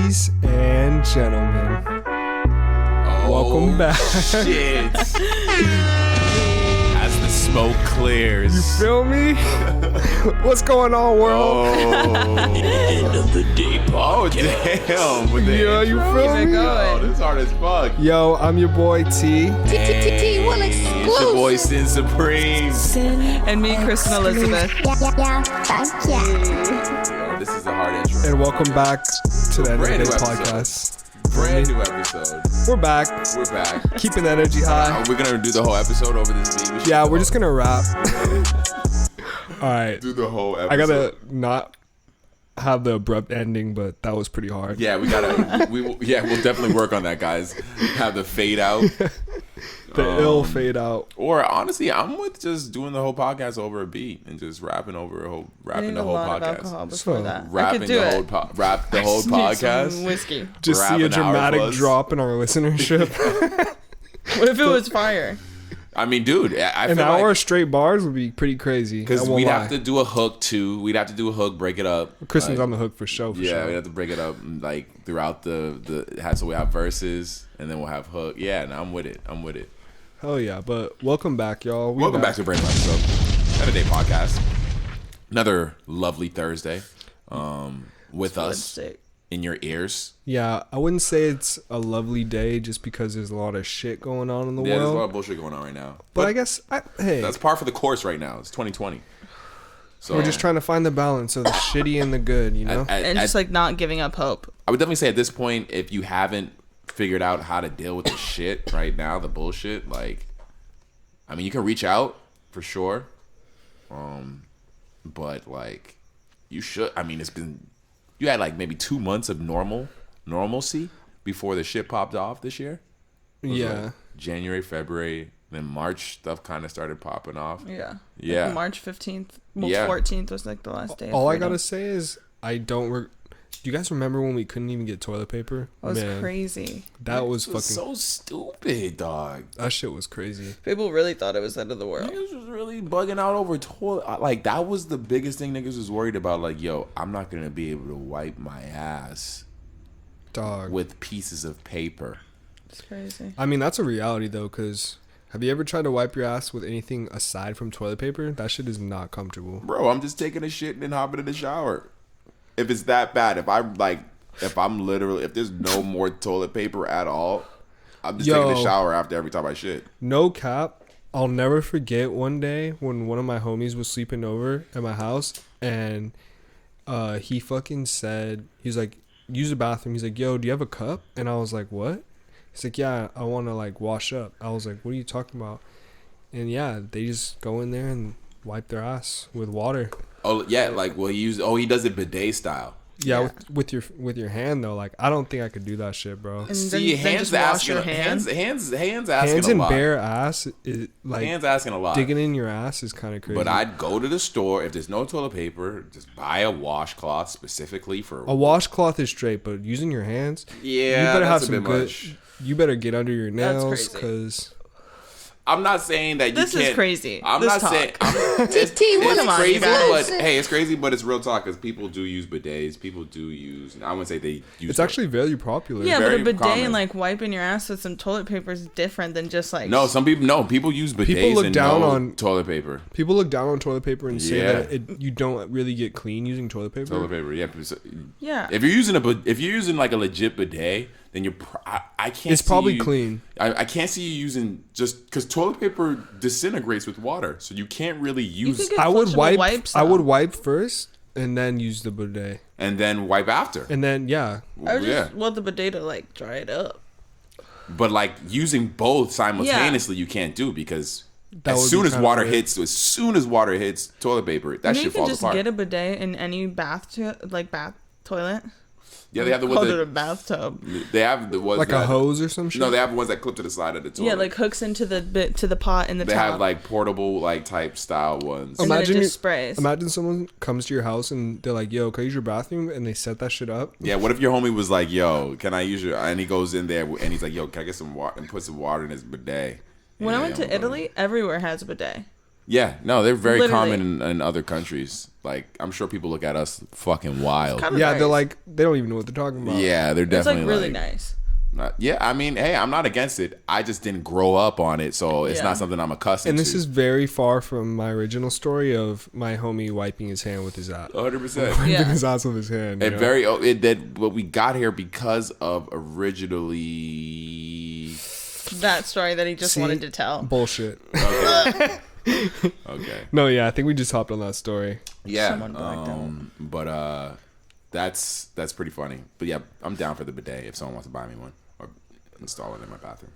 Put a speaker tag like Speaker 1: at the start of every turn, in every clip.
Speaker 1: Ladies and gentlemen, welcome back.
Speaker 2: Shit. As the smoke clears.
Speaker 1: You feel me? What's going on, world?
Speaker 2: End of the day podcast. Oh, damn. With the
Speaker 1: Yeah, you feel me?
Speaker 2: Oh, this hard as fuck.
Speaker 1: Yo, I'm your boy T.
Speaker 3: Will
Speaker 2: It's your boy Sin Supreme.
Speaker 4: And me, Kristen Elizabeth.
Speaker 2: This is a hard intro.
Speaker 1: And welcome back to the End of the
Speaker 2: Brand
Speaker 1: Day
Speaker 2: new
Speaker 1: podcast.
Speaker 2: Brand new episode.
Speaker 1: We're back.
Speaker 2: We're back.
Speaker 1: Keeping the energy high.
Speaker 2: We're gonna do the whole episode over this beat.
Speaker 1: Yeah, we're just gonna wrap. All right.
Speaker 2: do the whole episode.
Speaker 1: I gotta not have the abrupt ending, but that was pretty hard.
Speaker 2: Yeah, we'll definitely work on that, guys. Have the fade out.
Speaker 1: The ill fade out.
Speaker 2: Or honestly, I'm with just doing the whole podcast over a beat and just rapping the whole
Speaker 4: Of alcohol
Speaker 2: podcast.
Speaker 4: before that. I
Speaker 2: Rapping
Speaker 4: could do
Speaker 2: the
Speaker 4: it.
Speaker 2: whole rap the whole
Speaker 4: Just need some
Speaker 2: podcast.
Speaker 4: whiskey.
Speaker 1: Just
Speaker 2: Rap
Speaker 1: see a
Speaker 2: an hour
Speaker 1: dramatic
Speaker 2: plus.
Speaker 1: drop in our listenership.
Speaker 4: What if it was fire?
Speaker 2: I mean, dude, I
Speaker 1: An
Speaker 2: feel
Speaker 1: hour
Speaker 2: like
Speaker 1: straight bars would be pretty crazy.
Speaker 2: because
Speaker 1: I won't
Speaker 2: we'd
Speaker 1: lie.
Speaker 2: have to do a hook too. We'd have to do a hook, break it up.
Speaker 1: Kristen's
Speaker 2: Like,
Speaker 1: on the hook for sure.
Speaker 2: yeah, we'd have to break it up like throughout so we have verses and then we'll have hook. Yeah, and I'm with it.
Speaker 1: Hell yeah, but welcome back, y'all.
Speaker 2: Welcome back to a brand new episode, End of the Day podcast. Another lovely Thursday, with us
Speaker 4: Sick.
Speaker 2: in your ears.
Speaker 1: Yeah, I wouldn't say it's a lovely day just because there's a lot of shit going on in the
Speaker 2: Yeah, there's a lot
Speaker 1: world.
Speaker 2: of bullshit going on right now.
Speaker 1: But I guess, hey,
Speaker 2: That's par for the course right now. It's 2020. So
Speaker 1: we're just trying to find the balance of the shitty and the good, you know?
Speaker 4: And just like not giving up hope.
Speaker 2: I would definitely say at this point, if you haven't figured out how to deal with the shit right now, the bullshit, like, I mean, you can reach out for sure. But like, you should. I mean, you had like maybe 2 months of normalcy before the shit popped off this year. It was
Speaker 1: Yeah.
Speaker 2: like January, February, then March stuff kind of started popping off.
Speaker 4: Yeah.
Speaker 2: Yeah.
Speaker 4: Like March 15th. Well,
Speaker 2: Yeah.
Speaker 4: 14th was like the last day. of
Speaker 1: All I
Speaker 4: freedom.
Speaker 1: gotta say is, do you guys remember when we couldn't even get toilet paper?
Speaker 4: That was
Speaker 1: Man,
Speaker 4: crazy.
Speaker 1: that was
Speaker 2: It was
Speaker 1: fucking,
Speaker 2: so stupid, dog.
Speaker 1: that shit was crazy.
Speaker 4: People really thought it was the end of the world.
Speaker 2: Niggas was really bugging out over toilet. Like, that was the biggest thing niggas was worried about. Like, yo, I'm not going to be able to wipe my ass
Speaker 1: Dog.
Speaker 2: with pieces of paper.
Speaker 4: It's crazy.
Speaker 1: I mean, that's a reality though, because have you ever tried to wipe your ass with anything aside from toilet paper? That shit is not comfortable.
Speaker 2: Bro, I'm just taking a shit and then hopping in the shower. If it's that bad, if there's no more toilet paper at all, I'm just taking a shower after every time I shit.
Speaker 1: No cap. I'll never forget one day when one of my homies was sleeping over at my house and he fucking said, he was like, use the bathroom. He's like, yo, do you have a cup? And I was like, what? He's like, yeah, I want to like wash up. I was like, what are you talking about? And yeah, they just go in there and wipe their ass with water.
Speaker 2: Oh, yeah, like, he does it bidet style.
Speaker 1: Yeah, with your hand though. Like, I don't think I could do that shit, bro.
Speaker 4: And
Speaker 2: See,
Speaker 4: then
Speaker 2: hands
Speaker 4: just wash
Speaker 2: asking,
Speaker 4: your hands.
Speaker 2: hands asking
Speaker 1: Hands
Speaker 2: a
Speaker 1: and
Speaker 2: lot.
Speaker 1: bare ass, like
Speaker 2: Hands asking a lot.
Speaker 1: digging in your ass is kind of crazy.
Speaker 2: But I'd go to the store if there's no toilet paper, just buy a washcloth specifically for
Speaker 1: a washcloth is straight, but using your hands,
Speaker 2: Yeah,
Speaker 1: you better
Speaker 2: that's
Speaker 1: have
Speaker 2: a
Speaker 1: some
Speaker 2: bit
Speaker 1: good.
Speaker 2: much.
Speaker 1: You better get under your
Speaker 4: That's
Speaker 1: nails
Speaker 4: crazy.
Speaker 1: because
Speaker 2: I'm not saying that you
Speaker 4: This is
Speaker 2: can't.
Speaker 4: crazy.
Speaker 2: I'm
Speaker 4: This
Speaker 2: not
Speaker 4: talk.
Speaker 2: saying it's
Speaker 4: Come on,
Speaker 2: crazy,
Speaker 4: you guys.
Speaker 2: but hey, it's crazy, but it's real talk because people do use bidets. People do use. I wouldn't say they use.
Speaker 1: it's actually very popular.
Speaker 4: Yeah, but
Speaker 2: very
Speaker 4: a bidet
Speaker 2: common.
Speaker 4: and like wiping your ass with some toilet paper is different than just like.
Speaker 2: No, some people people use bidets
Speaker 1: People look
Speaker 2: and
Speaker 1: down
Speaker 2: no
Speaker 1: on-
Speaker 2: toilet paper.
Speaker 1: People look down on toilet paper and say
Speaker 2: Yeah.
Speaker 1: that you don't really get clean using toilet paper.
Speaker 2: Toilet paper, yeah. because
Speaker 4: Yeah.
Speaker 2: If you're using like a legit bidet, then I can't.
Speaker 1: It's
Speaker 2: see
Speaker 1: probably
Speaker 2: you-
Speaker 1: clean.
Speaker 2: I can't see you using just because toilet paper disintegrates with water, so you can't really use
Speaker 4: could get
Speaker 1: I would
Speaker 4: flushable
Speaker 1: wipe.
Speaker 4: wipes,
Speaker 1: I would
Speaker 4: though.
Speaker 1: wipe first and then use the bidet,
Speaker 2: and then wipe after.
Speaker 1: and then yeah,
Speaker 4: I would
Speaker 2: Yeah,
Speaker 4: just want the bidet to like dry it up.
Speaker 2: but like using both simultaneously, you can't do because
Speaker 1: That would
Speaker 2: as
Speaker 1: be
Speaker 2: soon as
Speaker 1: kinda
Speaker 2: water
Speaker 1: weird.
Speaker 2: hits toilet paper, that
Speaker 4: You
Speaker 2: shit
Speaker 4: can
Speaker 2: falls
Speaker 4: just
Speaker 2: apart.
Speaker 4: get a bidet in any bath toilet.
Speaker 2: Yeah, they have the
Speaker 4: Called
Speaker 2: ones
Speaker 4: it a
Speaker 2: that
Speaker 4: bathtub.
Speaker 2: they have the ones
Speaker 1: like
Speaker 2: that,
Speaker 1: a hose or some shit.
Speaker 2: No, they have ones that clip to the side of the toilet.
Speaker 4: Yeah, like hooks into the pot in the
Speaker 2: they
Speaker 4: top.
Speaker 2: have like portable like type style ones.
Speaker 4: And then it
Speaker 1: Imagine
Speaker 4: just
Speaker 1: you-
Speaker 4: sprays.
Speaker 1: Imagine someone comes to your house and they're like, "Yo, can I use your bathroom?" And they set that shit up.
Speaker 2: Yeah, what if your homie was like, "Yo, can I use your?" And he goes in there and he's like, "Yo, can I get some water?" And put some water in his bidet.
Speaker 4: When I
Speaker 2: Yeah,
Speaker 4: went to
Speaker 2: I'm
Speaker 4: Italy, everywhere has a bidet.
Speaker 2: Yeah, no, they're very
Speaker 4: Literally.
Speaker 2: common in other countries. Like, I'm sure people look at us fucking wild.
Speaker 4: Kinda
Speaker 1: Yeah,
Speaker 4: nice.
Speaker 1: they're like, they don't even know what they're talking about.
Speaker 2: Yeah, they're
Speaker 4: It's
Speaker 2: definitely
Speaker 4: like really nice.
Speaker 2: Yeah, I mean, hey, I'm not against it. I just didn't grow up on it, so it's
Speaker 4: Yeah.
Speaker 2: not something I'm accustomed
Speaker 1: And
Speaker 2: to.
Speaker 1: this is very far from my original story of my homie wiping his hand with his ass.
Speaker 2: 100%.
Speaker 1: Wiping
Speaker 4: Yeah.
Speaker 1: his ass with his hand. you know?
Speaker 2: But we got here because of originally.
Speaker 4: That story that he just
Speaker 1: See?
Speaker 4: wanted to tell.
Speaker 1: Bullshit.
Speaker 2: Okay. Okay.
Speaker 1: No, yeah, I think we just hopped on that story.
Speaker 2: Yeah.
Speaker 4: Someone blacked out.
Speaker 2: But that's pretty funny. But yeah, I'm down for the bidet if someone wants to buy me one or install it in my bathroom.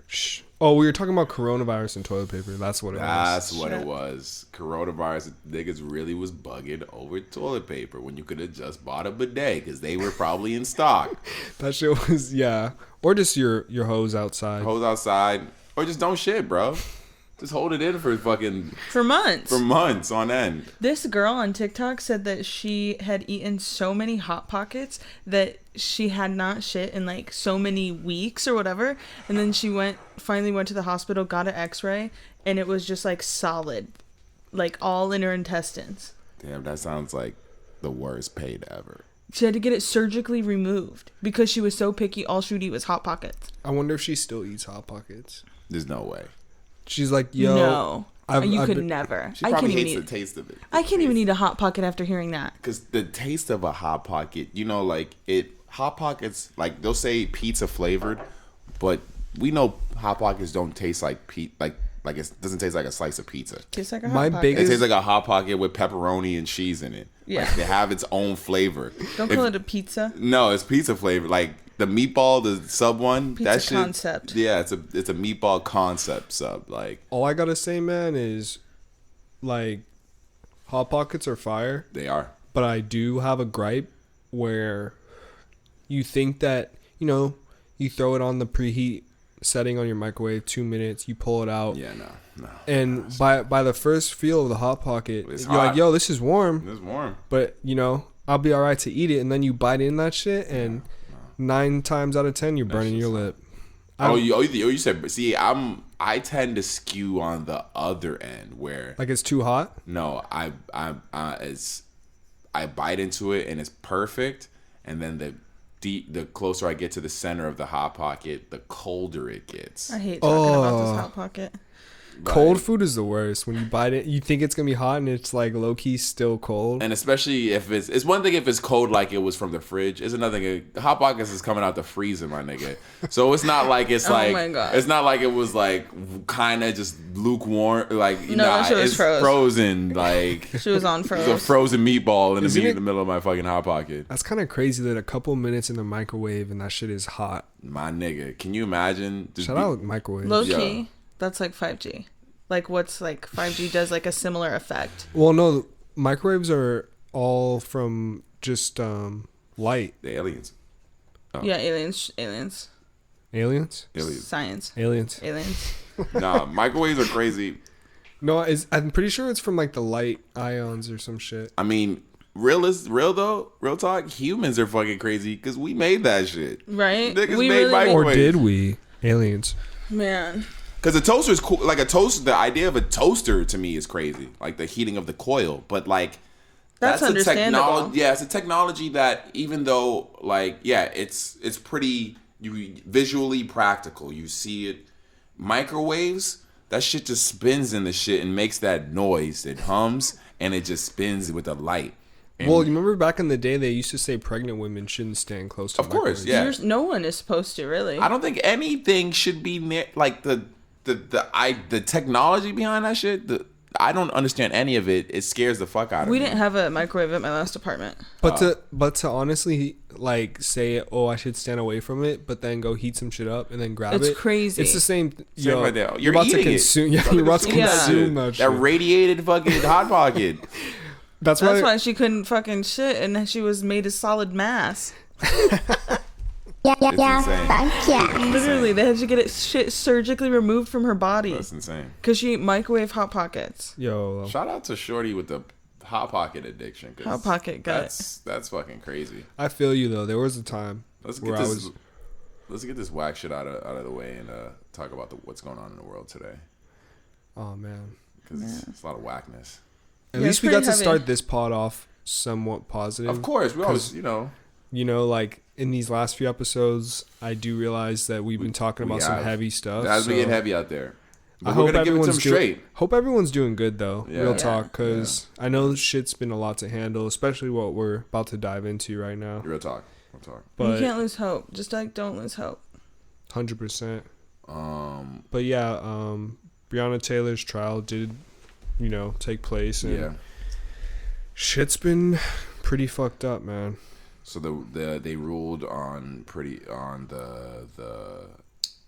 Speaker 1: Shh. Oh, we were talking about coronavirus and toilet paper. That's what it was.
Speaker 2: That's what it
Speaker 4: Shit.
Speaker 2: was. Coronavirus niggas really was bugging over toilet paper when you could have just bought a bidet because they were probably in stock.
Speaker 1: That shit was, yeah. Or just your hose outside.
Speaker 2: Hose outside or just don't shit, bro. Just hold it in for
Speaker 4: For months.
Speaker 2: months on end.
Speaker 4: This girl on TikTok said that she had eaten so many Hot Pockets that she had not shit in like so many weeks or whatever. And then she finally went to the hospital, got an x-ray, and it was just like solid. Like all in her intestines.
Speaker 2: Damn, that sounds like the worst paid ever.
Speaker 4: She had to get it surgically removed because she was so picky. All she would eat was Hot Pockets.
Speaker 1: I wonder if she still eats Hot Pockets.
Speaker 2: There's no way.
Speaker 1: She's like, yo.
Speaker 4: No. You
Speaker 1: I've
Speaker 4: could
Speaker 1: been-
Speaker 4: never.
Speaker 2: She
Speaker 4: I
Speaker 2: probably
Speaker 4: can't even
Speaker 2: hates
Speaker 4: eat.
Speaker 2: the taste of it.
Speaker 4: I can't even eat a Hot Pocket after hearing that.
Speaker 2: Because the taste of a Hot Pocket, you know, like Hot Pockets, like they'll say pizza flavored, but we know Hot Pockets don't taste like like it doesn't taste like a slice of pizza.
Speaker 4: Tastes like a
Speaker 1: My
Speaker 4: Hot Pocket.
Speaker 1: biggest-
Speaker 2: It tastes like a Hot Pocket with pepperoni and cheese in it.
Speaker 4: Yeah.
Speaker 2: Like, they have its own flavor.
Speaker 4: Don't call it a pizza.
Speaker 2: No, it's pizza flavor. Like the meatball, the sub one.
Speaker 4: Pizza
Speaker 2: that shit,
Speaker 4: concept.
Speaker 2: Yeah, it's a meatball concept sub. Like
Speaker 1: All I gotta say, man, is like Hot Pockets are fire,
Speaker 2: they are.
Speaker 1: but I do have a gripe where you think that, you know, you throw it on the preheat setting on your microwave, 2 minutes, you pull it out,
Speaker 2: Yeah, no.
Speaker 1: and by the first feel of the Hot Pocket,
Speaker 2: It's
Speaker 1: you're like,
Speaker 2: hot.
Speaker 1: yo, this is warm,
Speaker 2: It's warm.
Speaker 1: but you know, I'll be all right to eat it, and then you bite in that shit, and 9 times out of 10 you're burning your lip.
Speaker 2: You said. See, I tend to skew on the other end where
Speaker 1: Like it's too hot.
Speaker 2: no, I bite into it and it's perfect, and then the closer I get to the center of the Hot Pocket, the colder it gets.
Speaker 4: I hate talking about this Hot Pocket.
Speaker 1: Cold food is the worst. When you bite it, you think it's gonna be hot, and it's like low key still cold.
Speaker 2: And especially if it's one thing if it's cold like it was from the fridge. It's another thing. Hot Pockets is coming out the freezer, my nigga. So it's not like it's
Speaker 4: Oh
Speaker 2: like
Speaker 4: my God.
Speaker 2: it's not like it was like kind of just lukewarm. Like
Speaker 4: No, that shit was
Speaker 2: it's
Speaker 4: froze.
Speaker 2: frozen. Like
Speaker 4: She was on
Speaker 2: it's
Speaker 4: froze.
Speaker 2: a frozen meatball in
Speaker 1: Isn't
Speaker 2: the
Speaker 1: it-
Speaker 2: middle of my fucking Hot Pocket.
Speaker 1: That's kind of crazy that a couple minutes in the microwave and that shit is hot.
Speaker 2: My nigga, can you imagine? Just
Speaker 1: Shout out microwave.
Speaker 4: Low
Speaker 2: Yeah.
Speaker 4: key, that's like 5G. Like what's like 5G does like a similar effect.
Speaker 1: Well, no, microwaves are all from just light.
Speaker 2: the aliens. Oh.
Speaker 4: Yeah, aliens.
Speaker 1: Aliens?
Speaker 4: Science.
Speaker 1: Aliens.
Speaker 4: Aliens.
Speaker 2: Nah, microwaves are crazy.
Speaker 1: No, I'm pretty sure it's from like the light ions or some shit.
Speaker 2: I mean, real talk. Humans are fucking crazy because we made that shit.
Speaker 4: Right?
Speaker 2: Niggas
Speaker 4: We
Speaker 2: made
Speaker 4: really
Speaker 2: microwaves.
Speaker 1: Or did we? Aliens.
Speaker 4: Man.
Speaker 2: Because a toaster is cool. Like a toaster, the idea of a toaster to me is crazy. Like the heating of the coil. But like,
Speaker 4: That's
Speaker 2: a
Speaker 4: understandable.
Speaker 2: technology. Yeah, it's a technology that even though like, yeah, it's pretty visually practical. You see it. Microwaves, that shit just spins in the shit and makes that noise. It hums and it just spins with the light. And
Speaker 1: Well, you remember back in the day they used to say pregnant women shouldn't stand close to
Speaker 2: Of course,
Speaker 1: microwaves.
Speaker 2: yeah.
Speaker 4: No one is supposed to, really.
Speaker 2: I don't think anything should be near like the technology behind that shit. I don't understand any of it. It scares the fuck out of me.
Speaker 4: We didn't have a microwave at my last apartment.
Speaker 1: But to honestly like say, oh, I should stand away from it, but then go heat some shit up and then grab
Speaker 4: It's
Speaker 1: it.
Speaker 4: crazy.
Speaker 1: It's the same.
Speaker 2: Same right there.
Speaker 1: You're
Speaker 2: You're
Speaker 1: about to
Speaker 2: eating it.
Speaker 1: consume. Yeah, you're about to
Speaker 2: Fucking
Speaker 1: consume
Speaker 4: Yeah.
Speaker 1: that shit.
Speaker 2: That radiated fucking Hot Pocket.
Speaker 1: That's
Speaker 4: That's
Speaker 1: why.
Speaker 4: why she couldn't fucking shit and she was made a solid mass.
Speaker 2: It's insane.
Speaker 4: Literally, they had to get it shit surgically removed from her body
Speaker 2: That's insane.
Speaker 4: because she ate microwave Hot Pockets.
Speaker 1: Yo,
Speaker 2: Shout out to Shorty with the Hot Pocket addiction. 'Cause
Speaker 4: Hot Pocket got
Speaker 2: that's fucking crazy.
Speaker 1: I feel you though. There was a time
Speaker 2: Let's
Speaker 1: where
Speaker 2: get
Speaker 1: I
Speaker 2: this.
Speaker 1: was.
Speaker 2: Let's get this whack shit out of the way and talk about what's going on in the world today.
Speaker 1: Oh man.
Speaker 2: because it's a lot of whackness.
Speaker 1: At
Speaker 4: Yeah,
Speaker 1: least
Speaker 4: it's
Speaker 1: we got
Speaker 4: pretty
Speaker 1: to
Speaker 4: heavy.
Speaker 1: start this pod off somewhat positive.
Speaker 2: Of course, we always,
Speaker 1: 'Cause, like in these last few episodes, I do realize that we've been talking about some heavy stuff.
Speaker 2: As we get heavy out there. But
Speaker 1: I
Speaker 2: we're
Speaker 1: hope
Speaker 2: gonna give it to them
Speaker 1: everyone's
Speaker 2: straight.
Speaker 1: Hope everyone's doing good though.
Speaker 2: Yeah.
Speaker 1: Real talk,
Speaker 4: Yeah.
Speaker 1: because I know shit's been a lot to handle, especially what we're about to dive into right now.
Speaker 2: Real talk. Real talk.
Speaker 4: You
Speaker 1: But
Speaker 4: can't lose hope. Just like don't lose hope.
Speaker 1: 100%. But yeah, Breonna Taylor's trial did, take place, and
Speaker 2: Yeah.
Speaker 1: shit's been pretty fucked up, man.
Speaker 2: So they ruled on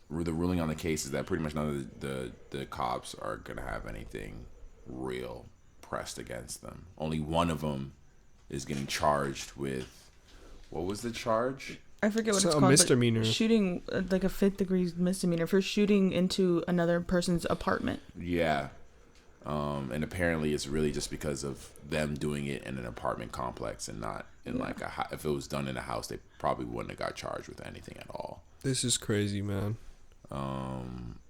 Speaker 2: the ruling on the case is that pretty much none of the cops are gonna have anything real pressed against them. Only one of them is getting charged with, what was the charge?
Speaker 4: I forget what
Speaker 1: It's
Speaker 4: it's
Speaker 1: a
Speaker 4: called.
Speaker 1: misdemeanor.
Speaker 4: But shooting, like a 5th degree misdemeanor for shooting into another person's apartment.
Speaker 2: Yeah. And apparently it's really just because of them doing it in an apartment complex and not in like if it was done in a house, they probably wouldn't have got charged with anything at all.
Speaker 1: This is crazy, man.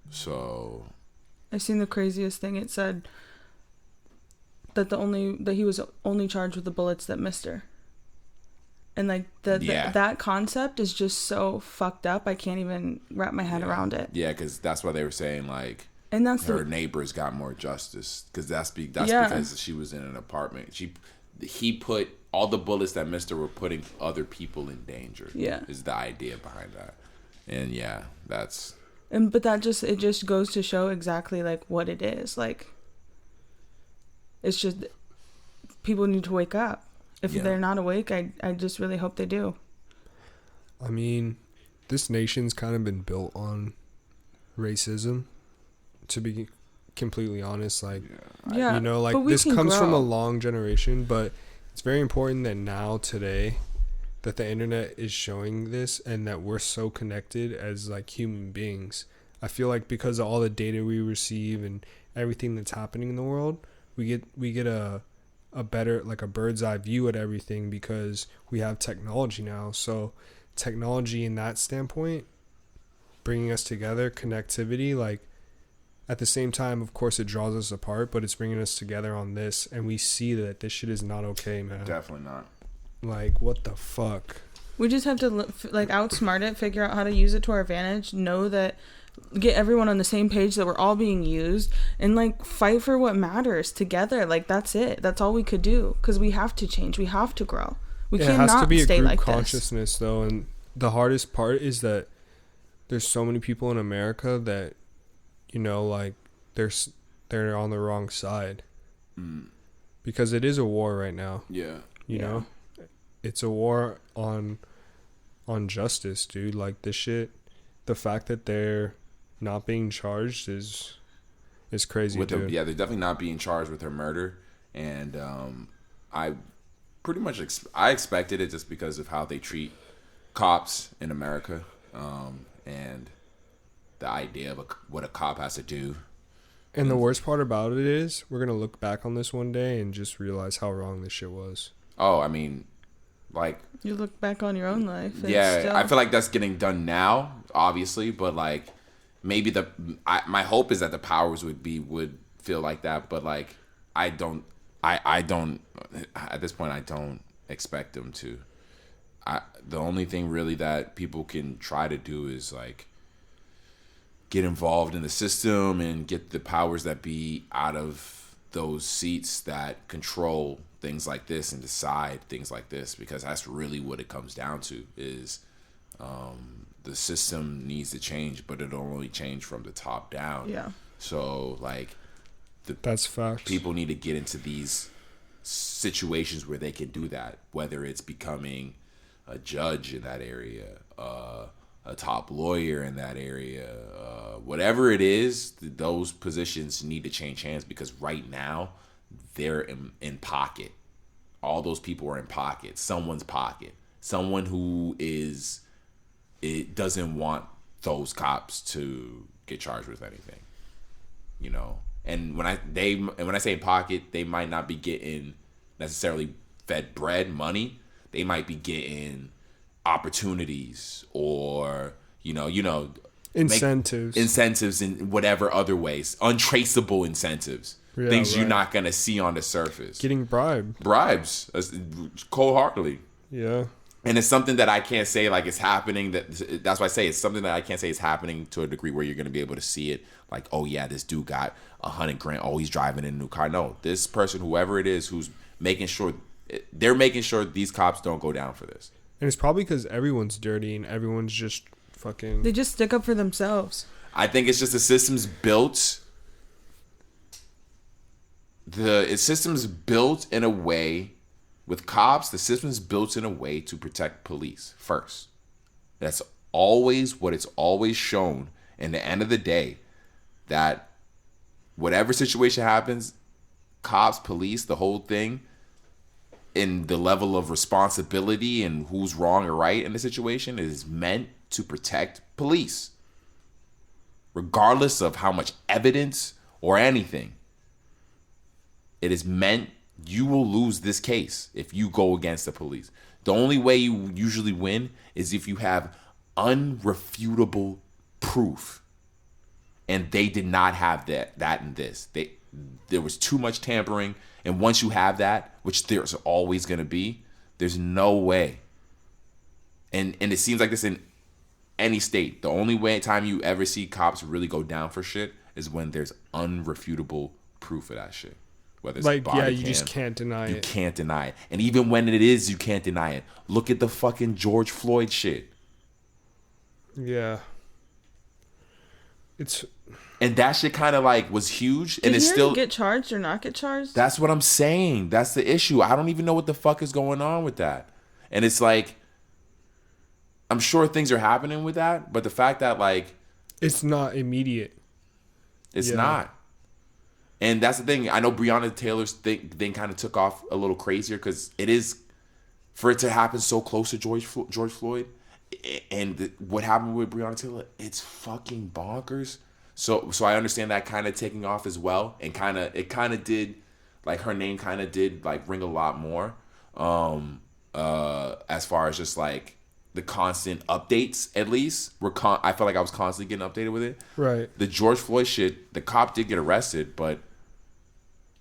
Speaker 2: So
Speaker 4: I seen the craziest thing. It said that he was only charged with the bullets that missed her. And like that concept is just so fucked up. I can't even wrap my head around it.
Speaker 2: Yeah, because that's why they were saying like,
Speaker 4: and that's
Speaker 2: her neighbors got more justice because that's because she was in an apartment. He put all the bullets that missed her were putting other people in danger.
Speaker 4: Yeah,
Speaker 2: is the idea behind that. And yeah, that's.
Speaker 4: But it just goes to show exactly like what it is. Like, it's just people need to wake up. If they're not awake, I just really hope they do.
Speaker 1: I mean, this nation's kind of been built on racism, to be completely honest. Like, this comes from a long generation, but it's very important that now, today, that the internet is showing this and that we're so connected as like human beings. I feel like because of all the data we receive and everything that's happening in the world, we get a better, like a bird's eye view at everything because we have technology now. So technology in that standpoint, bringing us together, connectivity, like at the same time, of course, it draws us apart, but it's bringing us together on this, and we see that this shit is not okay, man.
Speaker 2: Definitely not.
Speaker 1: Like, what the fuck?
Speaker 4: We just have to like outsmart it, figure out how to use it to our advantage, know that, get everyone on the same page that we're all being used, and like fight for what matters together. Like that's it. That's all we could do because we have to change. We have to grow. We cannot
Speaker 1: it has to be
Speaker 4: stay
Speaker 1: a group
Speaker 4: like
Speaker 1: consciousness
Speaker 4: this.
Speaker 1: though, and the hardest part is that there's so many people in America that, like they're on the wrong side because it is a war right now.
Speaker 2: Yeah.
Speaker 1: You know, it's a war on justice, dude. Like this shit, the fact that they're not being charged is crazy, dude.
Speaker 2: They're definitely not being charged with her murder, and I pretty much I expected it just because of how they treat cops in America, and the idea of what a cop has to do.
Speaker 1: And the worst part about it is we're gonna look back on this one day and just realize how wrong this shit was.
Speaker 2: Oh, I mean, like,
Speaker 4: you look back on your own life.
Speaker 2: Yeah, I feel like that's getting done now, obviously, but like maybe my hope is that the powers would feel like that, but like I don't at this point I don't expect them to. The only thing really that people can try to do is like get involved in the system and get the powers that be out of those seats that control things like this and decide things like this, because that's really what it comes down to is the system needs to change, but it'll only change from the top down.
Speaker 4: Yeah.
Speaker 2: So like
Speaker 1: that's facts.
Speaker 2: People need to get into these situations where they can do that, whether it's becoming a judge in that area, a top lawyer in that area, whatever it is, those positions need to change hands, because right now they're in pocket. All those people are in pocket, someone's pocket, someone who doesn't want those cops to get charged with anything, And when I say pocket, they might not be getting necessarily fed bread, money. They might be getting opportunities or
Speaker 1: incentives
Speaker 2: in whatever other ways, untraceable incentives.
Speaker 1: Yeah,
Speaker 2: things you're
Speaker 1: right.
Speaker 2: not gonna see on the surface.
Speaker 1: Getting bribed.
Speaker 2: Bribes, cold-heartedly.
Speaker 1: Yeah.
Speaker 2: And it's something that I can't say like it's happening. That's why I say it's something that I can't say is happening to a degree where you're gonna be able to see it. Like, oh yeah, this dude got $100,000. Oh, he's driving in a new car. No, this person, whoever it is, who's making sure they're making sure these cops don't go down for this.
Speaker 1: And it's probably because everyone's dirty and everyone's just fucking.
Speaker 4: They just stick up for themselves.
Speaker 2: I think it's just the system's built. The system's built in a way with cops. The system's built in a way to protect police first. That's always what it's always shown. And the end of the day, that whatever situation happens, cops, police, the whole thing, in the level of responsibility and who's wrong or right in the situation is meant to protect police. Regardless of how much evidence or anything. It is meant you will lose this case if you go against the police. The only way you usually win is if you have unrefutable proof. And they did not have that in this. There was too much tampering. And once you have that, which there's always going to be, there's no way. And it seems like this in any state. The only time you ever see cops really go down for shit is when there's unrefutable proof of that shit. Whether it's
Speaker 1: Like,
Speaker 2: body
Speaker 1: yeah, you
Speaker 2: cam,
Speaker 1: just can't deny
Speaker 2: you
Speaker 1: it.
Speaker 2: can't deny it. And even when it is, you can't deny it. Look at the fucking George Floyd shit.
Speaker 1: Yeah. It's.
Speaker 2: And that shit kind of like was huge.
Speaker 4: Did
Speaker 2: And it's
Speaker 4: he
Speaker 2: still
Speaker 4: get charged or not get charged?
Speaker 2: That's what I'm saying. That's the issue. I don't even know what the fuck is going on with that. And it's like, I'm sure things are happening with that, but the fact that like
Speaker 1: It's not immediate.
Speaker 2: it's
Speaker 1: Yeah.
Speaker 2: not. And that's the thing. I know Breonna Taylor's thing kind of took off a little crazier because it is, for it to happen so close to George Floyd, and what happened with Breonna Taylor, it's fucking bonkers. So I understand that kind of taking off as well, and it kind of did, like her name kind of did like ring a lot more, as far as just like the constant updates. At least I felt like I was constantly getting updated with it.
Speaker 1: Right.
Speaker 2: The George Floyd shit, the cop did get arrested, but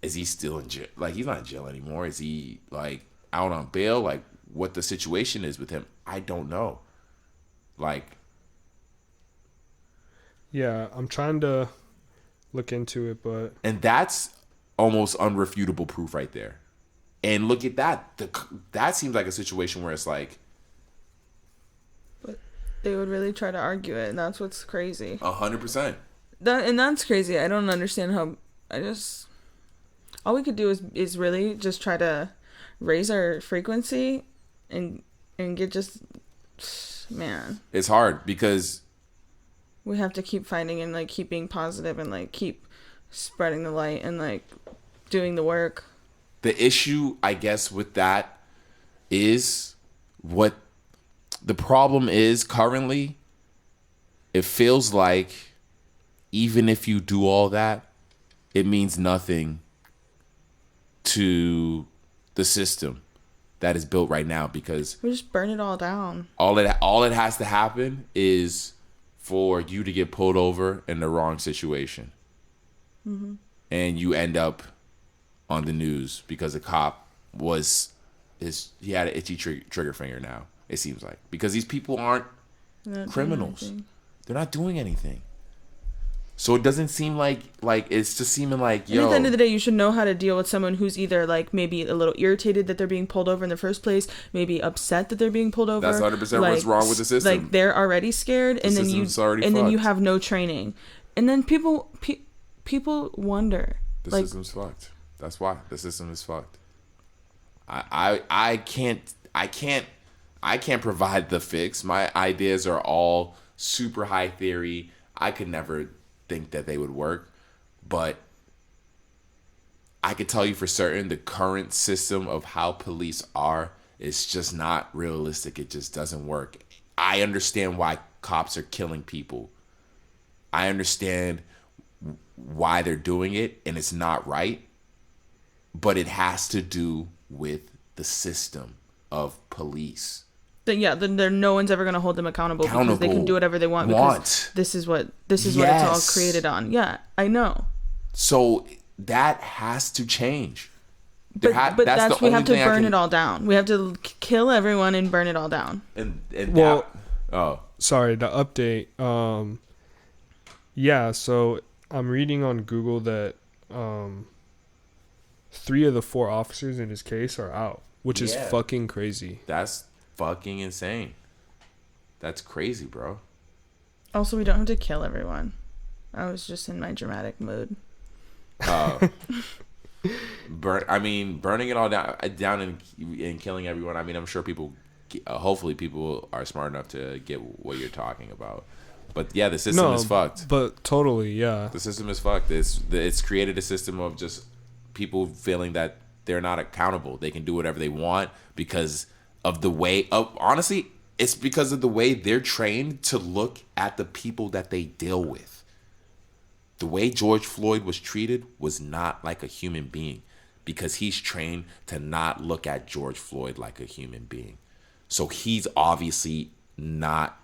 Speaker 2: is he still in jail? Like, he's not in jail anymore. Is he like out on bail? Like, what the situation is with him, I don't know. Like.
Speaker 1: Yeah, I'm trying to look into it, but
Speaker 2: And that's almost unrefutable proof right there. And look at that. That seems like a situation where it's like,
Speaker 4: But they would really try to argue it, and that's what's crazy.
Speaker 2: 100%.
Speaker 4: That's crazy. I don't understand how. All we could do is really just try to raise our frequency and get just, man.
Speaker 2: It's hard because
Speaker 4: We have to keep fighting and like keep being positive and like keep spreading the light and like doing the work.
Speaker 2: the issue, I guess, with that is what the problem is currently. It feels like even if you do all that, it means nothing to the system that is built right now, because
Speaker 4: We just burn it all down.
Speaker 2: all it has to happen is for you to get pulled over in the wrong situation. Mm-hmm. And you end up on the news because a cop he had an itchy trigger finger now, it seems like. Because these people aren't criminals. They're not doing anything. So it doesn't seem like it's just seeming like,
Speaker 4: And at the end of the day, you should know how to deal with someone who's either like maybe a little irritated that they're being pulled over in the first place, maybe upset that they're being pulled over.
Speaker 2: That's 100%
Speaker 4: like,
Speaker 2: what's wrong with the system.
Speaker 4: Like they're already scared, and then you
Speaker 2: fucked.
Speaker 4: have no training, and then people wonder.
Speaker 2: The
Speaker 4: like,
Speaker 2: system's fucked. That's why the system is fucked. I can't provide the fix. My ideas are all super high theory. I could never think that they would work, but I could tell you for certain the current system of how police are is just not realistic. It just doesn't work. I understand why cops are killing people. I understand why they're doing it, and it's not right, but it has to do with the system of police.
Speaker 4: Then no one's ever gonna hold them accountable because they can do whatever they want. Because this is what it's all created on. Yeah, I know.
Speaker 2: So that has to change.
Speaker 4: But we have to burn it all down. We have to kill everyone and burn it all down.
Speaker 2: And
Speaker 1: sorry, the update. Yeah, so I'm reading on Google that 3 of the 4 officers in his case are out, which is fucking crazy.
Speaker 2: That's fucking insane. That's crazy, bro.
Speaker 4: Also, we don't have to kill everyone. I was just in my dramatic mood.
Speaker 2: Burning it all down and killing everyone. I mean, I'm sure people, hopefully people are smart enough to get what you're talking about. But yeah, the system is fucked.
Speaker 1: But totally, yeah.
Speaker 2: The system is fucked. It's created a system of just people feeling that they're not accountable. They can do whatever they want because of the way honestly, it's because of the way they're trained to look at the people that they deal with. The way George Floyd was treated was not like a human being because he's trained to not look at George Floyd like a human being. So he's obviously not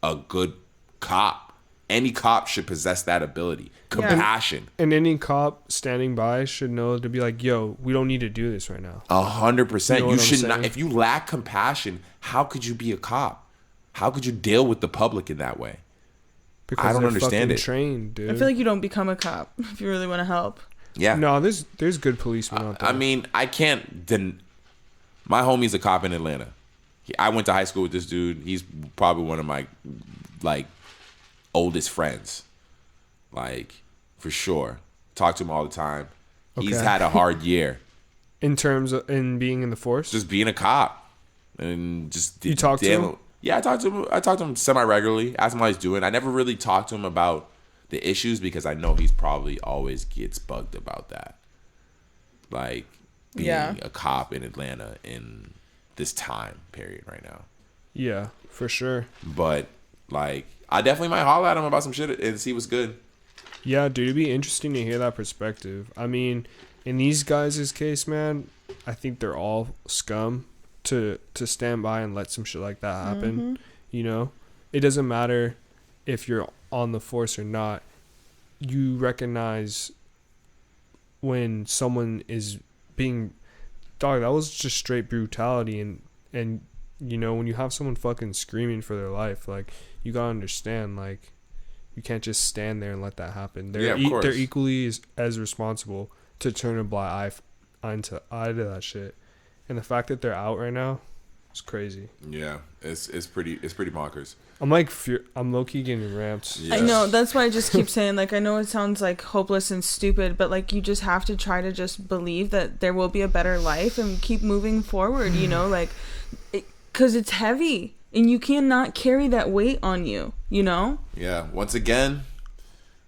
Speaker 2: a good cop. Any cop should possess that ability. Compassion.
Speaker 1: And any cop standing by should know to be like, yo, we don't need to do this right now.
Speaker 2: 100%. You should not. If you lack compassion, how could you be a cop? How could you deal with the public in that way?
Speaker 1: Because
Speaker 2: I don't understand it.
Speaker 1: Trained, dude.
Speaker 4: I feel like you don't become a cop if you really want to help.
Speaker 2: Yeah.
Speaker 1: No, there's good policemen out there.
Speaker 2: I mean, I can't. My homie's a cop in Atlanta. I went to high school with this dude. He's probably one of my oldest friends. For sure. Talk to him all the time. Okay. He's had a hard year.
Speaker 1: In terms of being in the force?
Speaker 2: Just being a cop. And just
Speaker 1: you talk to him?
Speaker 2: Yeah, I talk to him semi-regularly. Ask him how he's doing. I never really talked to him about the issues because I know he's probably always gets bugged about that. Like being a cop in Atlanta in this time period right now.
Speaker 1: Yeah, for sure.
Speaker 2: But I definitely might holler at him about some shit and see what's good.
Speaker 1: Yeah, dude, it'd be interesting to hear that perspective. I mean, in these guys' case, man, I think they're all scum to stand by and let some shit like that happen. Mm-hmm. You know? It doesn't matter if you're on the force or not. You recognize when someone is being... Dog, that was just straight brutality. And you know, when you have someone fucking screaming for their life, you gotta understand, you can't just stand there and let that happen. They're equally as responsible to turn a blind eye to that shit. And the fact that they're out right now is crazy.
Speaker 2: Yeah, it's pretty bonkers.
Speaker 1: I'm low-key getting ramped.
Speaker 4: Yeah. I know, that's why I just keep saying, I know it sounds hopeless and stupid, but you just have to try to just believe that there will be a better life and keep moving forward, you know, because it's heavy and you cannot carry that weight on you, you know?
Speaker 2: Yeah. Once again,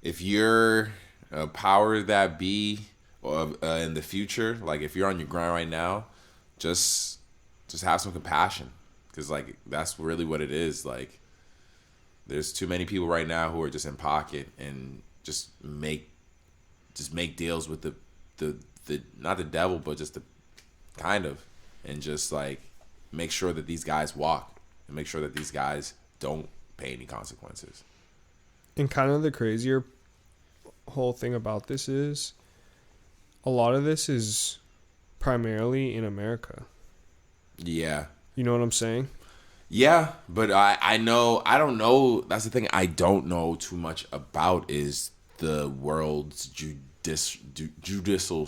Speaker 2: if you're a power that be or in the future, if you're on your grind right now, just have some compassion, because that's really what it is. There's too many people right now who are just in pocket and just make deals with the not the devil, but just the kind of, and just make sure that these guys walk and make sure that these guys don't pay any consequences.
Speaker 1: And kind of the crazier whole thing about this is a lot of this is primarily in America.
Speaker 2: Yeah.
Speaker 1: You know what I'm saying?
Speaker 2: Yeah, but I don't know. That's the thing I don't know too much about is the world's judicial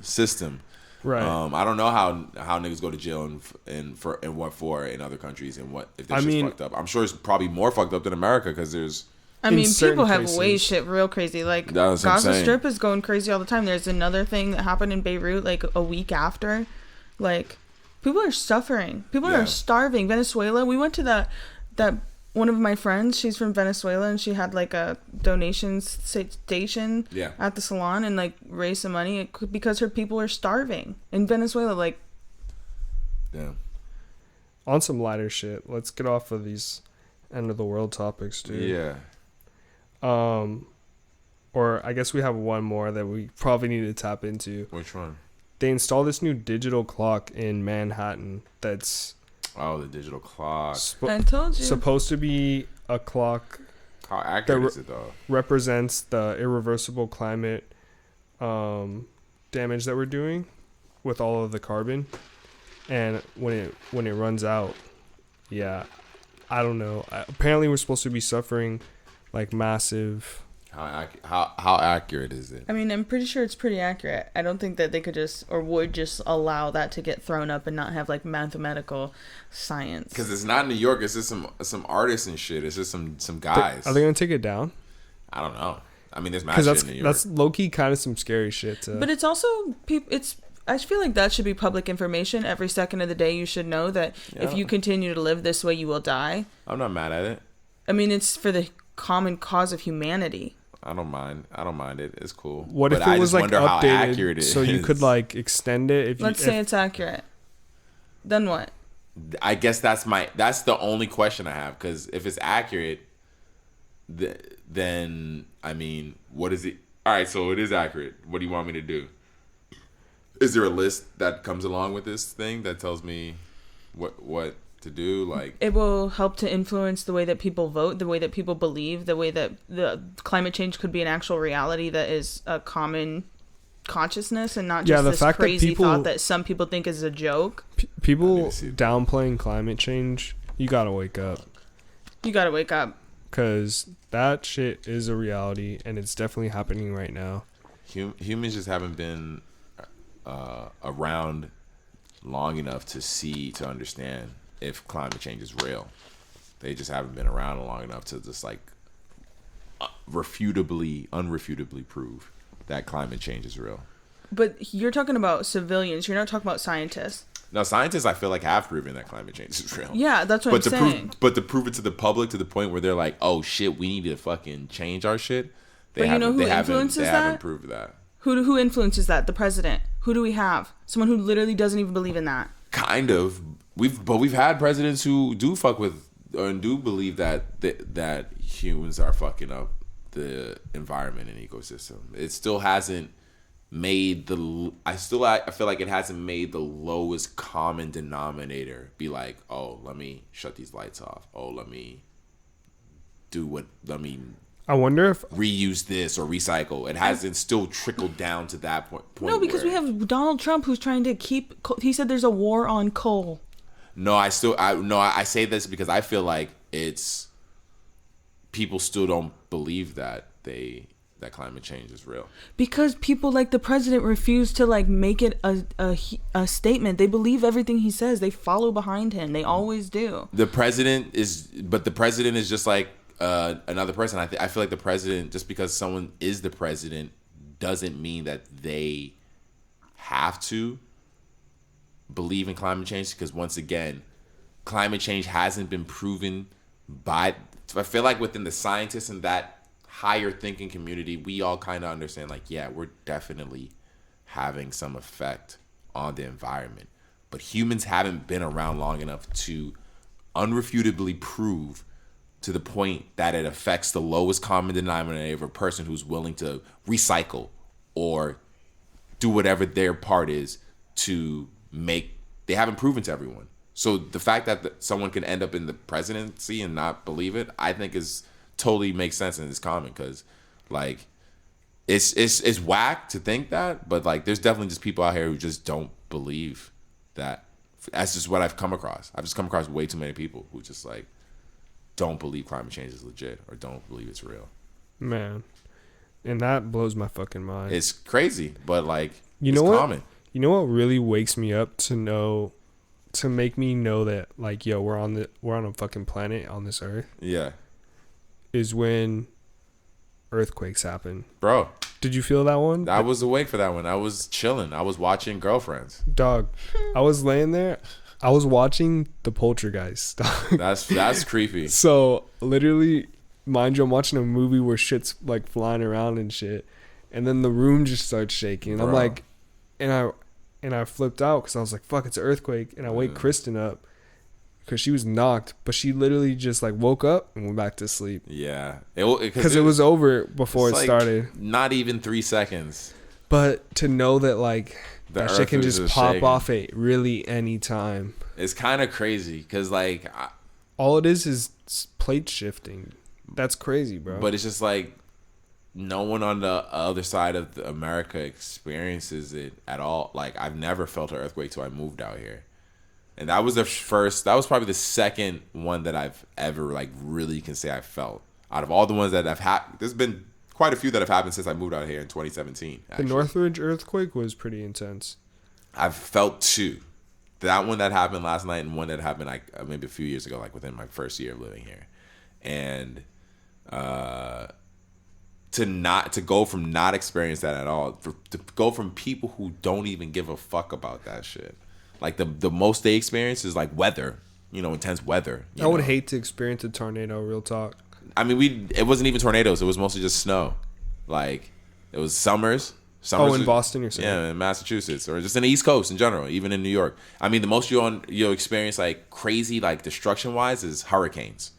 Speaker 2: system.
Speaker 1: Right.
Speaker 2: I don't know how niggas go to jail and what for in other countries and what if this shit's fucked up. I'm sure it's probably more fucked up than America because there's.
Speaker 4: I mean, people have way shit real crazy. Gaza Strip is going crazy all the time. There's another thing that happened in Beirut a week after. People are suffering. People are starving. Venezuela. We went to that one of my friends. She's from Venezuela and she had a donations station at the salon and raised some money because her people are starving in Venezuela.
Speaker 2: Yeah.
Speaker 1: On some lighter shit. Let's get off of these end of the world topics, dude.
Speaker 2: Yeah.
Speaker 1: Or I guess we have one more that we probably need to tap into.
Speaker 2: Which one?
Speaker 1: They installed this new digital clock in Manhattan that's...
Speaker 2: Oh, the digital clock.
Speaker 4: I told you.
Speaker 1: Supposed to be a clock
Speaker 2: How accurate is it though?
Speaker 1: Represents the irreversible climate damage that we're doing with all of the carbon, and when it runs out, yeah, I don't know. Apparently, we're supposed to be suffering like massive.
Speaker 2: How accurate is it?
Speaker 4: I mean, I'm pretty sure it's pretty accurate. I don't think that they could just or would just allow that to get thrown up and not have like mathematical science.
Speaker 2: Because it's not New York. It's just some artists and shit. It's just some guys.
Speaker 1: Are they gonna take it down?
Speaker 2: I don't know. I mean, there's mad shit in New York.
Speaker 1: That's low key kind of some scary shit.
Speaker 4: But it's also I feel like that should be public information. Every second of the day, you should know that if you continue to live this way, you will die.
Speaker 2: I'm not mad at it.
Speaker 4: I mean, it's for the common cause of humanity.
Speaker 2: I don't mind it. It's cool.
Speaker 1: What if it was like updated so you could like extend it?
Speaker 4: Let's say it's accurate. Then what?
Speaker 2: I guess that's the only question I have, because if it's accurate, then I mean, what is it? All right, so it is accurate. What do you want me to do? Is there a list that comes along with this thing that tells me what to do? Like,
Speaker 4: it will help to influence the way that people vote, the way that people believe, the way that the climate change could be an actual reality that is a common consciousness and not just this
Speaker 1: fact
Speaker 4: crazy thought that some people think is a joke.
Speaker 1: People downplaying climate change, you gotta wake up.
Speaker 4: You gotta wake up.
Speaker 1: Because that shit is a reality, and it's definitely happening right now.
Speaker 2: Humans just haven't been around long enough to understand if climate change is real. They just haven't been around long enough to just like unrefutably prove that climate change is real.
Speaker 4: But you're talking about civilians. You're not talking about scientists.
Speaker 2: No, scientists I feel like have proven that climate change is real.
Speaker 4: Yeah, that's what I'm saying.
Speaker 2: But to prove it to the public to the point where they're like, oh shit, we need to fucking change our shit.
Speaker 4: But you know who influences that? They haven't
Speaker 2: proved that.
Speaker 4: Who influences that? The president. Who do we have? Someone who literally doesn't even believe in that.
Speaker 2: Kind of. We've had presidents who do fuck with and do believe that humans are fucking up the environment and ecosystem. It still hasn't made I feel like it hasn't made the lowest common denominator be like, oh, let me shut these lights off. Oh, let me
Speaker 1: I wonder if
Speaker 2: reuse this or recycle. It hasn't still trickled down to that point.
Speaker 4: No, because we have Donald Trump who's trying to he said there's a war on coal.
Speaker 2: No, I say this because I feel like it's people still don't believe that climate change is real. Because
Speaker 4: people like the president refuse to like make it a statement. They believe everything he says. They follow behind him. They always do.
Speaker 2: The president is just like another person. I feel like the president, just because someone is the president doesn't mean that they have to believe in climate change, because once again, climate change hasn't been proven I feel like within the scientists and that higher thinking community, we all kind of understand like, yeah, we're definitely having some effect on the environment, but humans haven't been around long enough to unrefutably prove to the point that it affects the lowest common denominator of a person who's willing to recycle or do whatever their part is to make. They haven't proven to everyone. So the fact that someone can end up in the presidency and not believe it, I think is totally makes sense and it's common, because like it's whack to think that, but like there's definitely just people out here who just don't believe that. That's just what I've come across. I've just come across way too many people who just like don't believe climate change is legit or don't believe it's real.
Speaker 1: Man, and that blows my fucking mind.
Speaker 2: It's crazy, but like
Speaker 1: it's common. You know what really wakes me up to make me know that like, yo, we're on a fucking planet on this earth.
Speaker 2: Yeah. Is
Speaker 1: when earthquakes happen.
Speaker 2: Bro.
Speaker 1: Did you feel that one?
Speaker 2: I was awake for that one. I was chilling. I was watching Girlfriends.
Speaker 1: Dog. I was laying there. I was watching The Poltergeist.
Speaker 2: That's creepy.
Speaker 1: So literally, mind you, I'm watching a movie where shit's like flying around and shit, and then the room just starts shaking. And I'm like, and I flipped out because I was like, fuck, it's an earthquake. And I wake Kristen up because she was knocked, but she literally just like woke up and went back to sleep.
Speaker 2: Yeah.
Speaker 1: Because it was over before it started.
Speaker 2: Not even 3 seconds.
Speaker 1: But to know that like that shit can just pop
Speaker 2: shaking
Speaker 1: off at really any time.
Speaker 2: It's kind of crazy because like...
Speaker 1: all it is plate shifting. That's crazy, bro.
Speaker 2: But it's just like no one on the other side of America experiences it at all. Like I've never felt an earthquake till I moved out here. And that was that was probably the second one that I've ever like really can say I felt. Out of all the ones that I've had, there's been quite a few that have happened since I moved out here in 2017. Actually.
Speaker 1: The Northridge earthquake was pretty intense.
Speaker 2: I've felt two. That one that happened last night and one that happened like maybe a few years ago, like within my first year of living here. And to go from not experience that at all, to go from people who don't even give a fuck about that shit. Like the most they experience is like weather, intense weather.
Speaker 1: I would hate to experience a tornado, real talk.
Speaker 2: I mean, it wasn't even tornadoes. It was mostly just snow. Like, it was summers.
Speaker 1: In Boston or something?
Speaker 2: Yeah, in Massachusetts. Or just in the East Coast in general, even in New York. I mean, the most you'll experience, like, crazy, like, destruction-wise is hurricanes.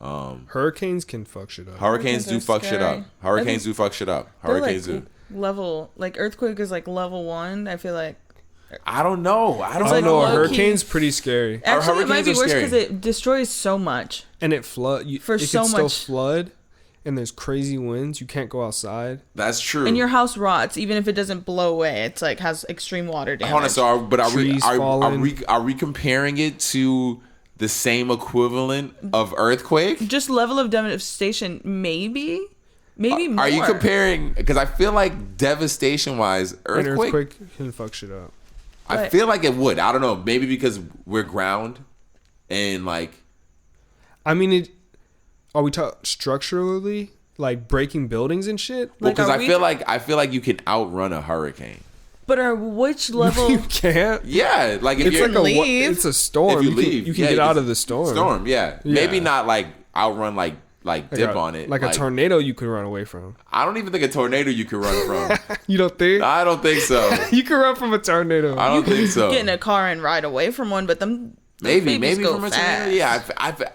Speaker 1: Hurricanes can fuck shit up.
Speaker 2: Hurricanes do fuck shit up. Hurricanes do fuck shit up. Hurricanes do.
Speaker 4: Earthquake is, like, level 1, I feel like.
Speaker 2: I don't know. I don't
Speaker 1: know. A
Speaker 2: hurricane's
Speaker 1: pretty scary.
Speaker 4: Actually, it might be worse because it destroys so much.
Speaker 1: And it flood. It can still flood, and there's crazy winds. You can't go outside.
Speaker 2: That's true.
Speaker 4: And your house rots, even if it doesn't blow away. It's like has extreme water damage.
Speaker 2: Hold on, so are we comparing it to the same equivalent of earthquake?
Speaker 4: Just level of devastation, maybe more.
Speaker 2: Are you comparing? Because I feel like devastation-wise,
Speaker 1: earthquake can fuck shit up.
Speaker 2: I feel like it would. I don't know. Maybe because we're ground and like.
Speaker 1: I mean, are we talking structurally, like breaking buildings and shit?
Speaker 2: Because I feel like you can outrun a hurricane.
Speaker 4: But which level?
Speaker 1: You can't.
Speaker 2: Yeah, like if
Speaker 1: it's a storm.
Speaker 2: If you leave,
Speaker 1: you can get out of the storm.
Speaker 2: Storm, yeah. Maybe not like outrun like dip on it.
Speaker 1: Like a tornado you could run away from.
Speaker 2: I don't even think a tornado you could run from.
Speaker 1: You don't think?
Speaker 2: I don't think so.
Speaker 1: You can run from a tornado.
Speaker 2: I don't think so.
Speaker 4: Get in a car and ride away from one, but
Speaker 2: maybe
Speaker 4: go
Speaker 2: from a
Speaker 4: fast.
Speaker 2: tornado. Yeah,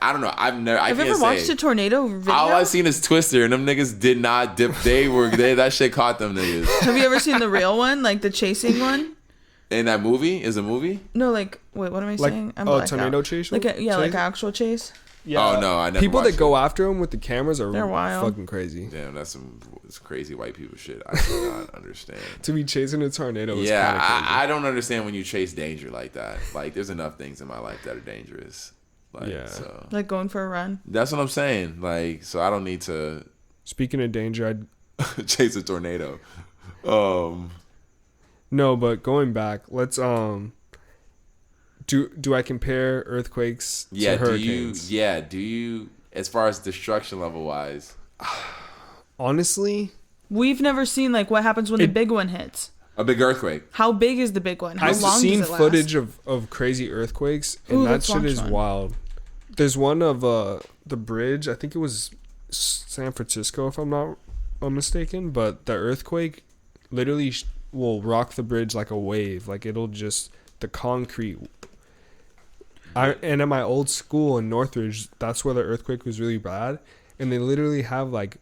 Speaker 2: I don't know. Have
Speaker 4: you ever watched a tornado video?
Speaker 2: All I've seen is Twister, and them niggas did not dip. That shit caught them niggas.
Speaker 4: Have you ever seen the real one, like the chasing one?
Speaker 2: In that movie? Is a movie?
Speaker 4: No, like wait, what am I saying? I'm
Speaker 1: tornado chase?
Speaker 4: Like like an actual chase.
Speaker 2: Yeah. Oh no, I never.
Speaker 1: People that go after him with the cameras they're wild. Fucking crazy.
Speaker 2: Damn, that's some crazy white people shit. I do not understand.
Speaker 1: To be chasing a tornado.
Speaker 2: Yeah, I don't understand when you chase danger like that. Like, there's enough things in my life that are dangerous. So
Speaker 4: like going for a run.
Speaker 2: That's what I'm saying. Like, so I don't need to.
Speaker 1: Speaking of danger, I'd
Speaker 2: chase a tornado.
Speaker 1: No, but going back, let's Do I compare earthquakes to hurricanes?
Speaker 2: Do you as far as destruction level wise?
Speaker 1: Honestly,
Speaker 4: we've never seen like what happens when the big one hits.
Speaker 2: A big earthquake.
Speaker 4: How big is the big one? How
Speaker 1: I've
Speaker 4: long
Speaker 1: seen
Speaker 4: does it last?
Speaker 1: footage of crazy earthquakes, and that shit is wild. There's one of the bridge. I think it was San Francisco, if I'm not mistaken. But the earthquake literally will rock the bridge like a wave. Like it'll just the concrete. And at my old school in Northridge, that's where the earthquake was really bad. And they literally have like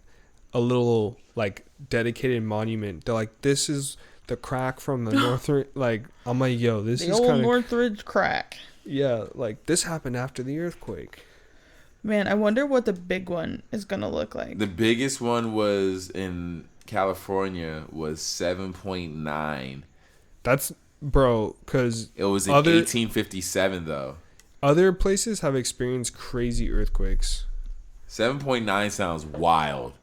Speaker 1: a little like dedicated monument. They're like, this is the crack from the Northridge. Like, I'm like, yo, this is kind of
Speaker 4: Northridge crack.
Speaker 1: Yeah, like this happened after the earthquake.
Speaker 4: Man, I wonder what the big one is gonna look like.
Speaker 2: The biggest one was in California was 7.9.
Speaker 1: That's because
Speaker 2: it was in 1857 though.
Speaker 1: Other places have experienced crazy earthquakes.
Speaker 2: 7.9 sounds wild.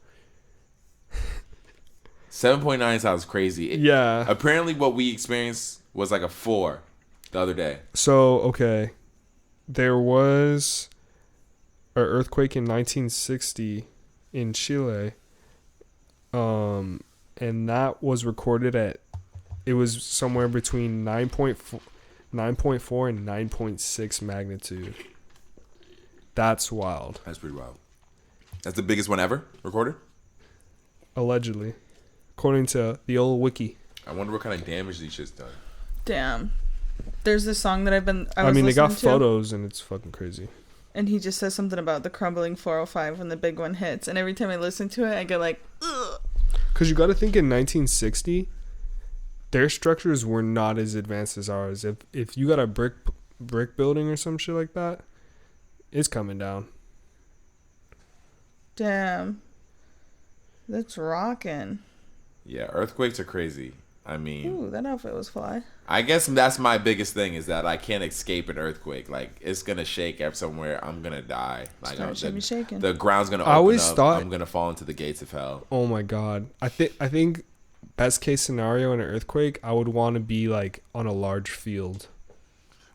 Speaker 2: 7.9 sounds crazy.
Speaker 1: Yeah.
Speaker 2: Apparently what we experienced was like a 4 the other day.
Speaker 1: So, okay. There was an earthquake in 1960 in Chile. And that was recorded it was somewhere between 9.4 and 9.6 magnitude. That's wild.
Speaker 2: That's pretty wild. That's the biggest one ever recorded?
Speaker 1: Allegedly. According to the old wiki.
Speaker 2: I wonder what kind of damage these shit's done.
Speaker 4: Damn. There's this song that
Speaker 1: I mean, they got photos and it's fucking crazy.
Speaker 4: And he just says something about the crumbling 405 when the big one hits. And every time I listen to it, I get like, ugh.
Speaker 1: Because you got to think in 1960... their structures were not as advanced as ours. If you got a brick building or some shit like that, it's coming down.
Speaker 4: Damn. That's rocking.
Speaker 2: Yeah, earthquakes are crazy. I mean,
Speaker 4: Ooh, that outfit was fly.
Speaker 2: I guess that's my biggest thing is that I can't escape an earthquake. Like, it's gonna shake up somewhere. I'm gonna die. Like,
Speaker 4: Should be shaking.
Speaker 2: the ground's gonna
Speaker 1: I
Speaker 2: open
Speaker 1: always
Speaker 2: up.
Speaker 1: thought-
Speaker 2: I'm gonna fall into the gates of hell.
Speaker 1: Oh my god. I think best case scenario in an earthquake, I would want to be like on a large field.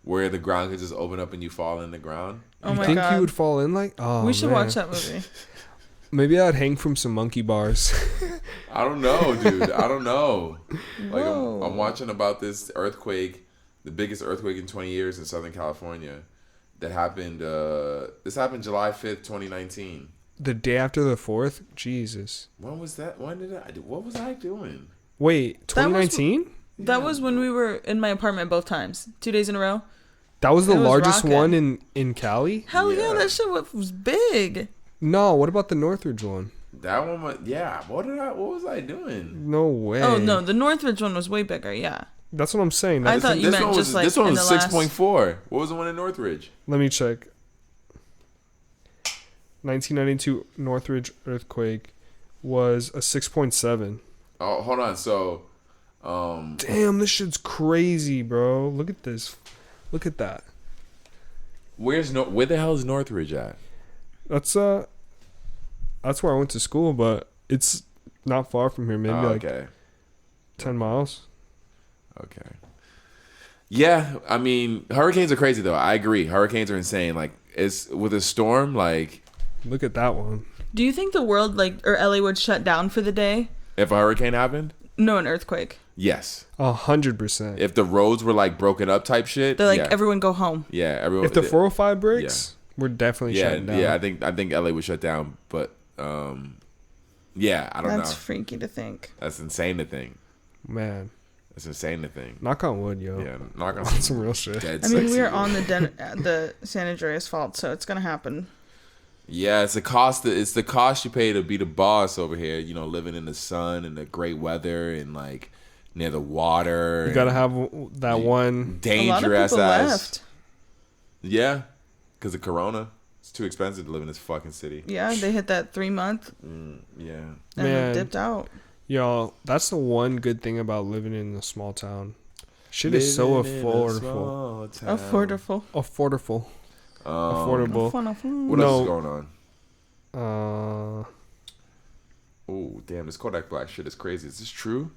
Speaker 2: Where the ground could just open up and you fall in the ground.
Speaker 4: Oh
Speaker 1: you
Speaker 4: my
Speaker 1: think
Speaker 4: god.
Speaker 1: you would fall in like? Oh,
Speaker 4: we should
Speaker 1: man.
Speaker 4: watch that movie.
Speaker 1: Maybe I'd hang from some monkey bars.
Speaker 2: I don't know, dude. I don't know. Like,
Speaker 4: Whoa.
Speaker 2: I'm watching about this earthquake, the biggest earthquake in 20 years in Southern California. That happened. This happened July 5th, 2019.
Speaker 1: The day after the 4th? Jesus.
Speaker 2: When was that? When did I? What was I doing?
Speaker 1: Wait,
Speaker 4: That was-
Speaker 1: 2019?
Speaker 4: That was when we were in my apartment both times. 2 days in a row.
Speaker 1: That was the
Speaker 4: It was
Speaker 1: largest
Speaker 4: rocking.
Speaker 1: one in Cali?
Speaker 4: Hell yeah,
Speaker 2: Yeah.
Speaker 4: that shit was big.
Speaker 1: No, what about the Northridge one?
Speaker 2: That one was, yeah. What was I doing?
Speaker 1: No way.
Speaker 4: Oh no, the Northridge one was way bigger. Yeah.
Speaker 1: That's what I'm saying.
Speaker 4: I
Speaker 1: That's-
Speaker 4: thought you
Speaker 2: This
Speaker 4: meant
Speaker 2: one
Speaker 4: just
Speaker 2: was
Speaker 4: like
Speaker 2: this one
Speaker 4: in
Speaker 2: was
Speaker 4: the last-
Speaker 2: 6.4. What was the one in Northridge?
Speaker 1: Let me check. 1992 Northridge earthquake was a 6.7.
Speaker 2: Oh, hold on. So,
Speaker 1: Damn, this shit's crazy, bro. Look at this. Look at that.
Speaker 2: where the hell is Northridge at?
Speaker 1: That's where I went to school, but it's not far from here. Maybe like
Speaker 2: Okay.
Speaker 1: 10 miles.
Speaker 2: Okay. Yeah, I mean, hurricanes are crazy though. I agree. Hurricanes are insane. Like, it's with a storm, like,
Speaker 1: Look at that one.
Speaker 4: Do you think the world or LA would shut down for the day?
Speaker 2: if a hurricane happened,
Speaker 4: No, an earthquake.
Speaker 2: yes.
Speaker 1: 100%.
Speaker 2: If the roads were like broken up type shit,
Speaker 4: They're like
Speaker 2: yeah.
Speaker 4: everyone go home.
Speaker 2: Yeah, everyone.
Speaker 1: If the 405 breaks, we're definitely
Speaker 2: yeah,
Speaker 1: shutting down.
Speaker 2: yeah, I think LA would shut down, but yeah, I don't
Speaker 4: That's
Speaker 2: know.
Speaker 4: freaky to think.
Speaker 2: That's insane to think.
Speaker 1: Man,
Speaker 2: That's insane to think.
Speaker 1: knock on wood, yo.
Speaker 2: Yeah, not gonna
Speaker 1: That's some real shit.
Speaker 2: dead
Speaker 4: I mean,
Speaker 2: sexy.
Speaker 4: we are on the San Andreas fault, so it's gonna happen.
Speaker 2: Yeah, it's the cost. It's the cost you pay to be the boss over here. You know, living in the sun and the great weather and like near the water.
Speaker 1: You gotta have that one.
Speaker 2: dangerous
Speaker 4: A lot of people
Speaker 2: ass.
Speaker 4: left.
Speaker 2: Yeah, because of Corona. It's too expensive to live in this fucking city.
Speaker 4: Yeah, they hit that 3 month
Speaker 2: Yeah.
Speaker 4: and
Speaker 1: Man.
Speaker 4: dipped out.
Speaker 1: Yo, that's the one good thing about living in a small town. Shit is so
Speaker 2: Living in a
Speaker 1: affordable.
Speaker 2: small town.
Speaker 4: Affordable.
Speaker 1: Affordable.
Speaker 2: Um,
Speaker 1: Affordable.
Speaker 2: What
Speaker 1: No.
Speaker 2: else is going on? Oh, damn, this Kodak Black shit is crazy. Is this true?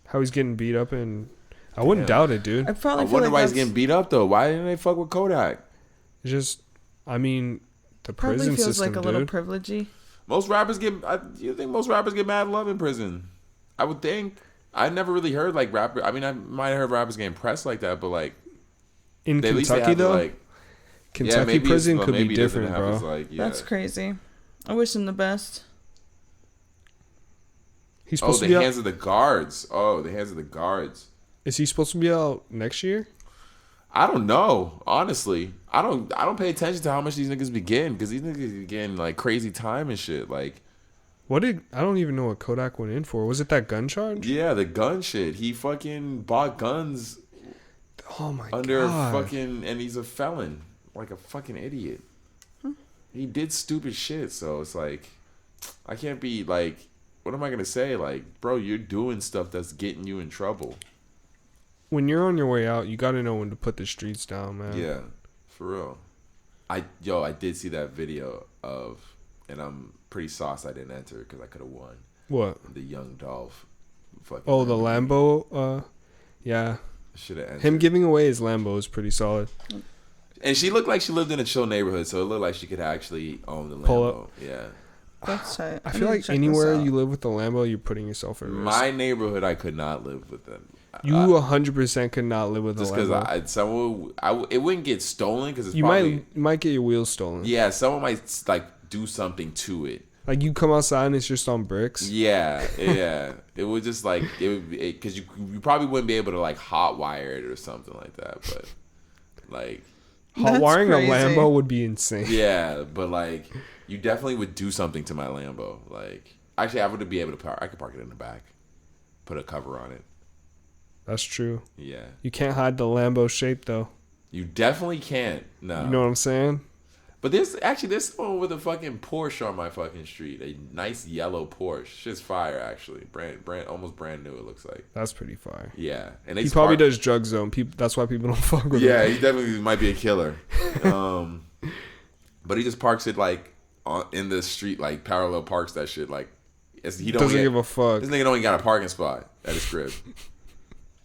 Speaker 1: How he's getting beat up, and I wouldn't
Speaker 2: Damn.
Speaker 1: doubt it, dude.
Speaker 4: I probably
Speaker 2: I
Speaker 4: feel
Speaker 2: wonder
Speaker 4: like
Speaker 2: why he's
Speaker 4: that's-
Speaker 2: getting beat up, though. Why didn't they fuck with Kodak?
Speaker 1: It's just, I mean, the
Speaker 4: probably
Speaker 1: prison
Speaker 4: feels
Speaker 1: system,
Speaker 4: like a little
Speaker 1: dude.
Speaker 4: privilegey.
Speaker 2: Most rappers get. You think most rappers get mad love in prison? I would think. I never really heard like rapper. I mean, I might have heard rappers getting pressed like that, but like
Speaker 1: In
Speaker 2: they at least they
Speaker 1: Kentucky,
Speaker 2: have to,
Speaker 1: though,
Speaker 2: like,
Speaker 1: Kentucky
Speaker 2: maybe
Speaker 1: prison
Speaker 2: well,
Speaker 1: could be
Speaker 2: maybe it doesn't
Speaker 1: different,
Speaker 2: have
Speaker 1: bro.
Speaker 2: his, like, yeah.
Speaker 4: That's crazy. I wish him the best.
Speaker 1: He's
Speaker 2: Oh,
Speaker 1: supposed
Speaker 2: the
Speaker 1: to be
Speaker 2: hands
Speaker 1: out.
Speaker 2: of the guards. Oh, the hands of the guards.
Speaker 1: Is he supposed to be out next year?
Speaker 2: I don't know. Honestly, I don't pay attention to how much these niggas be getting because these niggas be getting like crazy time and shit. Like,
Speaker 1: I don't even know what Kodak went in for. Was it that gun charge?
Speaker 2: yeah, the gun shit. He fucking bought guns
Speaker 1: Oh my
Speaker 2: under
Speaker 1: god.
Speaker 2: fucking, and he's a felon, like a fucking idiot. He did stupid shit, so it's like, I can't be like, what am I gonna say? Like, bro, you're doing stuff that's getting you in trouble.
Speaker 1: When you're on your way out, you got to know when to put the streets down, man.
Speaker 2: Yeah, for real. I did see that video of, and I'm pretty sauced I didn't enter because I could have won.
Speaker 1: What?
Speaker 2: The young Dolph. Fucking
Speaker 1: Oh, the Lambo. Yeah.
Speaker 2: should have entered.
Speaker 1: Him giving away his Lambo is pretty solid.
Speaker 2: And she looked like she lived in a chill neighborhood, so it looked like she could actually own the Lambo.
Speaker 1: Pull up.
Speaker 2: Yeah.
Speaker 4: That's tight.
Speaker 1: I
Speaker 4: need
Speaker 1: feel
Speaker 4: to
Speaker 1: like
Speaker 4: check this
Speaker 1: anywhere
Speaker 4: out.
Speaker 1: you live with the Lambo, you're putting yourself at risk.
Speaker 2: My neighborhood, I could not live with them.
Speaker 1: You 100% could not live with a
Speaker 2: Just because
Speaker 1: Lambo.
Speaker 2: it wouldn't get stolen because it's
Speaker 1: You
Speaker 2: probably
Speaker 1: might get your wheels stolen.
Speaker 2: yeah. Someone might like do something to it.
Speaker 1: Like you come outside and it's just on bricks.
Speaker 2: Yeah, yeah. It would just like it would because you probably wouldn't be able to like hot wire it or something like that. But like
Speaker 1: Hot
Speaker 4: That's
Speaker 1: wiring
Speaker 4: crazy.
Speaker 1: a Lambo would be insane.
Speaker 2: yeah, but like you definitely would do something to my Lambo. Like actually, I would be able to park. I could park it in the back, put a cover on it.
Speaker 1: That's true.
Speaker 2: Yeah,
Speaker 1: You can't hide the Lambo shape though.
Speaker 2: you definitely can't. No,
Speaker 1: You know what I'm saying?
Speaker 2: But there's someone with a fucking Porsche on my fucking street. A nice yellow Porsche. Shit's fire, actually. Almost brand new. It looks like.
Speaker 1: That's pretty fire.
Speaker 2: Yeah, and
Speaker 1: he probably does drugs though. That's why people don't fuck with him.
Speaker 2: Yeah, he definitely might be a killer. But he just parks it like in the street, like parallel parks that shit. Like he
Speaker 1: doesn't give a fuck.
Speaker 2: This nigga don't even got a parking spot at his crib.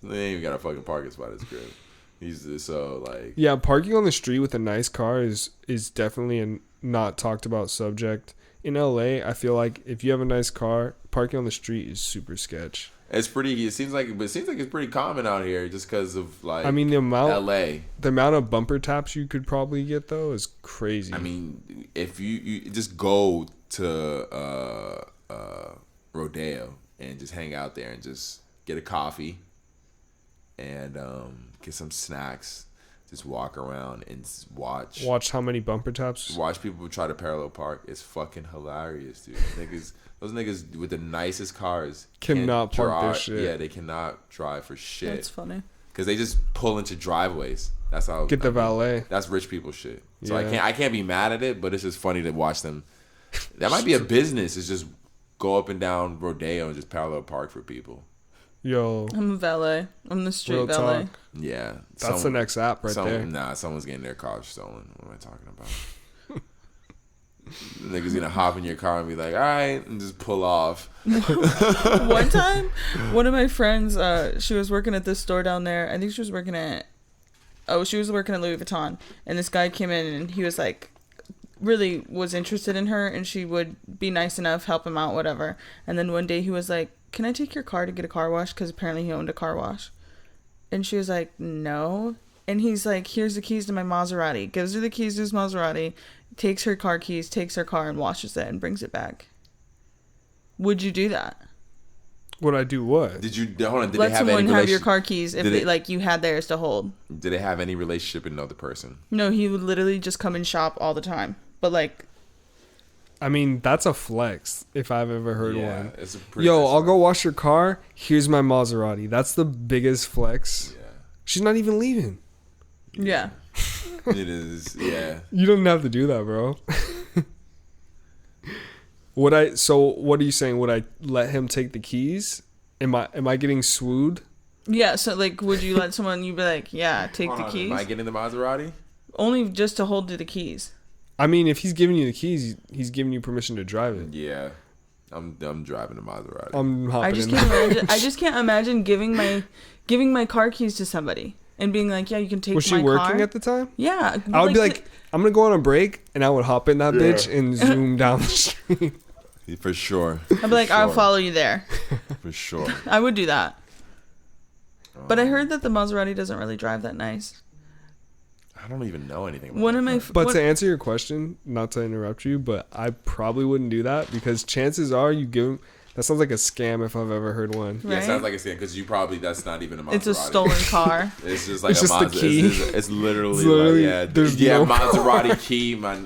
Speaker 2: He ain't even got a fucking parking spot at his crib. He's just so like.
Speaker 1: Yeah, parking on the street with a nice car is definitely a not talked about subject. In LA, I feel like if you have a nice car, parking on the street is super sketch.
Speaker 2: It seems like it's pretty common out here just because of like.
Speaker 1: I mean, the amount
Speaker 2: of
Speaker 1: bumper taps you could probably get though is crazy.
Speaker 2: I mean, if you just go to Rodeo and just hang out there and just get a coffee and get some snacks, just walk around and watch
Speaker 1: how many bumper taps.
Speaker 2: Watch people try to parallel park. It's fucking hilarious, dude. Those niggas with the nicest cars
Speaker 1: cannot park their shit.
Speaker 2: Yeah, they cannot drive for shit.
Speaker 4: That's funny.
Speaker 2: Because they just pull into driveways. That's how.
Speaker 1: Get the valet.
Speaker 2: That's rich people shit. So
Speaker 1: yeah.
Speaker 2: I can't be mad at it, but it's just funny to watch them. That might be a business. Is just go up and down Rodeo and just parallel park for people.
Speaker 1: Yo,
Speaker 4: I'm a valet. I'm the street valet.
Speaker 1: Talk.
Speaker 2: Yeah,
Speaker 1: that's the next app right there.
Speaker 2: Nah, someone's getting their car stolen. What am I talking about? The nigga's gonna hop in your car and be like, all right, and just pull off.
Speaker 4: One time, one of my friends, she was working at this store down there. I think she was working at Louis Vuitton. And this guy came in and he was like, really was interested in her and she would be nice enough, help him out, whatever. And then one day he was like, can I take your car to get a car wash? Because apparently he owned a car wash. And she was like, no. And he's like, here's the keys to my Maserati. Gives her the keys to his Maserati. Takes her car keys, takes her car and washes it and brings it back. Would you do that?
Speaker 1: Would I do what?
Speaker 2: Did you hold on? Did
Speaker 4: Let
Speaker 2: they have
Speaker 4: someone
Speaker 2: any
Speaker 4: have your car keys if they, like you had theirs to hold?
Speaker 2: Did they have any relationship with another person?
Speaker 4: No, he would literally just come and shop all the time. But like,
Speaker 1: I mean, that's a flex if I've ever heard one.
Speaker 2: It's a pretty
Speaker 1: Yo, I'll go wash your car. Here's my Maserati. That's the biggest flex. Yeah. She's not even leaving.
Speaker 4: Yeah.
Speaker 2: It is, yeah.
Speaker 1: You don't have to do that, bro. So what are you saying? Would I let him take the keys? Am I getting swooed?
Speaker 4: Yeah, so like would you let someone you'd be like, yeah, take the keys?
Speaker 2: Am I getting the Maserati?
Speaker 4: Only just to hold the keys.
Speaker 1: I mean, if he's giving you the keys, he's giving you permission to drive it.
Speaker 2: Yeah. I'm driving the Maserati.
Speaker 1: I'm hopping
Speaker 4: I just can't imagine giving my car keys to somebody. And being like, yeah, you can take my car.
Speaker 1: Was she working at the time?
Speaker 4: Yeah.
Speaker 1: I would be like, I'm going to go on a break, and I would hop in that bitch and zoom down the street.
Speaker 2: For sure.
Speaker 4: I'd be like, I'll follow you there.
Speaker 2: For sure.
Speaker 4: I would do that. But I heard that the Maserati doesn't really drive that nice.
Speaker 2: I don't even know anything about that.
Speaker 1: But to answer your question, not to interrupt you, but I probably wouldn't do that because chances are you give... That sounds like a scam if I've ever heard one.
Speaker 2: Right? Yeah, it sounds like a scam because that's not even a Maserati.
Speaker 4: It's a stolen car.
Speaker 2: It's just like
Speaker 1: it's just the key.
Speaker 2: It's literally like, Maserati key. My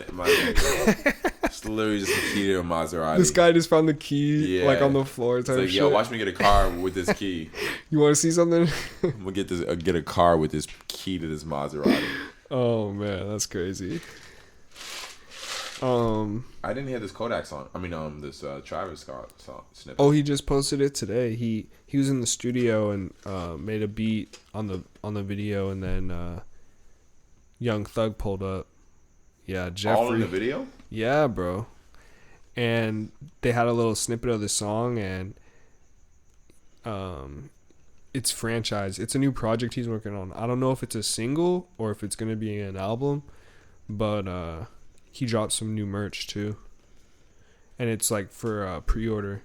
Speaker 2: it's literally just the key to a Maserati.
Speaker 1: This guy just found the key like on the floor.
Speaker 2: It's like, yo, watch me get a car with this key.
Speaker 1: You want to see something?
Speaker 2: I'm gonna get a car with this key to this Maserati.
Speaker 1: Oh man, that's crazy.
Speaker 2: I didn't hear this Kodak song. I mean, this Travis Scott song snippet.
Speaker 1: Oh, he just posted it today. He was in the studio and made a beat on the video, and then Young Thug pulled up. Yeah, Jeffrey.
Speaker 2: All in the video?
Speaker 1: Yeah, bro. And they had a little snippet of the song, and it's franchise. It's a new project he's working on. I don't know if it's a single or if it's gonna be an album, but he dropped some new merch too, and it's like for pre-order.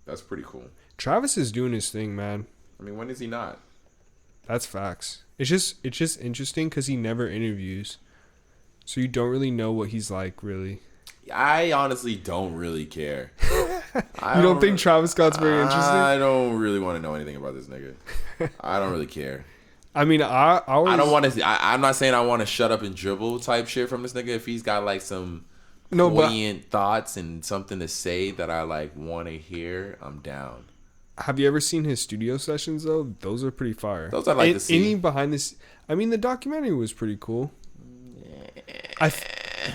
Speaker 2: That's pretty cool.
Speaker 1: Travis is doing his thing, man.
Speaker 2: I mean, when is he not?
Speaker 1: That's facts. It's just interesting because he never interviews, so you don't really know what he's like, really.
Speaker 2: I honestly don't really care.
Speaker 1: You don't think Travis Scott's very interesting?
Speaker 2: I don't really want to know anything about this nigga. I don't really care.
Speaker 1: I mean, I
Speaker 2: don't want to. I'm not saying I want to shut up and dribble type shit from this nigga. If he's got like some poignant thoughts and something to say that I like want to hear, I'm down.
Speaker 1: Have you ever seen his studio sessions though? Those are pretty fire.
Speaker 2: Those I like to see.
Speaker 1: Any behind this? I mean, the documentary was pretty cool.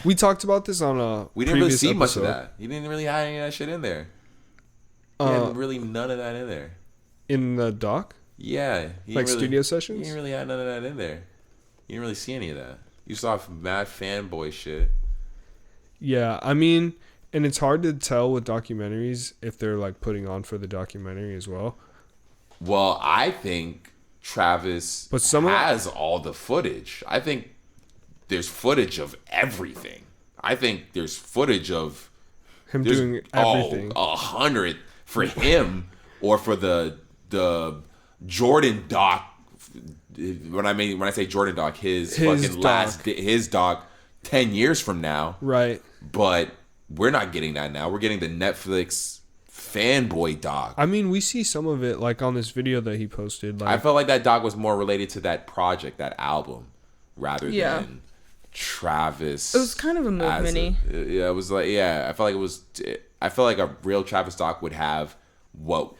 Speaker 1: We talked about this on a
Speaker 2: We didn't really
Speaker 1: previous
Speaker 2: see much of
Speaker 1: episode.
Speaker 2: that. He didn't really have any of that shit in there. He had really none of that in there.
Speaker 1: In the doc,
Speaker 2: Yeah. He
Speaker 1: like
Speaker 2: didn't really,
Speaker 1: studio
Speaker 2: He
Speaker 1: sessions.
Speaker 2: didn't really have none of that in there. You didn't really see any of that. You saw mad fanboy shit.
Speaker 1: Yeah, I mean, and it's hard to tell with documentaries if they're like putting on for the documentary as well.
Speaker 2: Well, I think Travis
Speaker 1: But some of
Speaker 2: has all the footage. I think there's footage of everything. I think there's footage of
Speaker 1: Him doing everything.
Speaker 2: 100 for him or for the Jordan doc. When I say Jordan doc, his fucking
Speaker 1: doc.
Speaker 2: his doc 10 years from now.
Speaker 1: Right.
Speaker 2: But we're not getting that now. We're getting the Netflix fanboy doc.
Speaker 1: I mean, we see some of it like on this video that he posted. Like,
Speaker 2: I felt like that doc was more related to that project, that album, rather than Travis.
Speaker 4: It was kind of a movement-y.
Speaker 2: Yeah, it was like I felt like it was. I felt like a real Travis doc would have what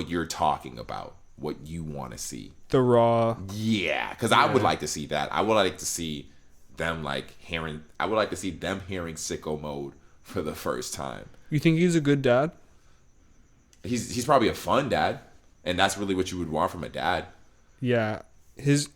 Speaker 2: you're talking about, what you want to see.
Speaker 1: the raw.
Speaker 2: Yeah, because I would like to see that. I would like to see them hearing. I would like to see them hearing Sicko Mode for the first time.
Speaker 1: You think he's a good dad?
Speaker 2: He's probably a fun dad, and that's really what you would want from a dad.
Speaker 1: Yeah. His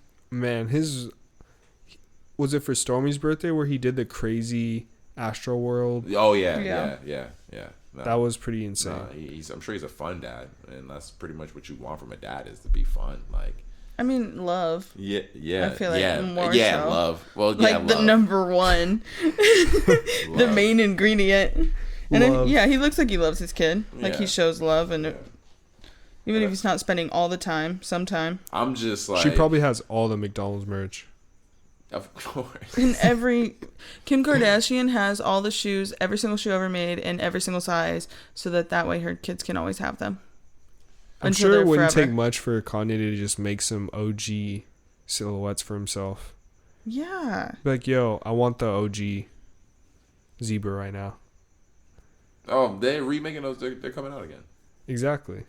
Speaker 1: was it for Stormy's birthday where he did the crazy Astro World?
Speaker 2: Oh yeah. No,
Speaker 1: That was pretty insane.
Speaker 2: no, I'm sure he's a fun dad, and that's pretty much what you want from a dad is to be fun. Like
Speaker 4: I mean, love.
Speaker 2: yeah.
Speaker 4: I feel like more
Speaker 2: yeah,
Speaker 4: so.
Speaker 2: love. Well,
Speaker 4: Like
Speaker 2: yeah,
Speaker 4: the
Speaker 2: love.
Speaker 4: number one, the
Speaker 2: Love.
Speaker 4: main ingredient. And
Speaker 1: Love.
Speaker 4: then, he looks like he loves his kid. Like
Speaker 2: Yeah.
Speaker 4: he shows love, and even
Speaker 2: Yeah.
Speaker 4: if he's not spending all the time, sometime.
Speaker 2: I'm just like
Speaker 1: She probably has all the McDonald's merch.
Speaker 2: of course.
Speaker 4: And Kim Kardashian has all the shoes, every single shoe ever made, in every single size, so that way her kids can always have them.
Speaker 1: I'm
Speaker 4: Until
Speaker 1: sure it
Speaker 4: they're
Speaker 1: wouldn't
Speaker 4: forever.
Speaker 1: take much for Kanye to just make some OG silhouettes for himself.
Speaker 4: Yeah.
Speaker 1: Be like, yo, I want the OG zebra right now.
Speaker 2: Oh, they're remaking those. They're coming out again.
Speaker 1: Exactly.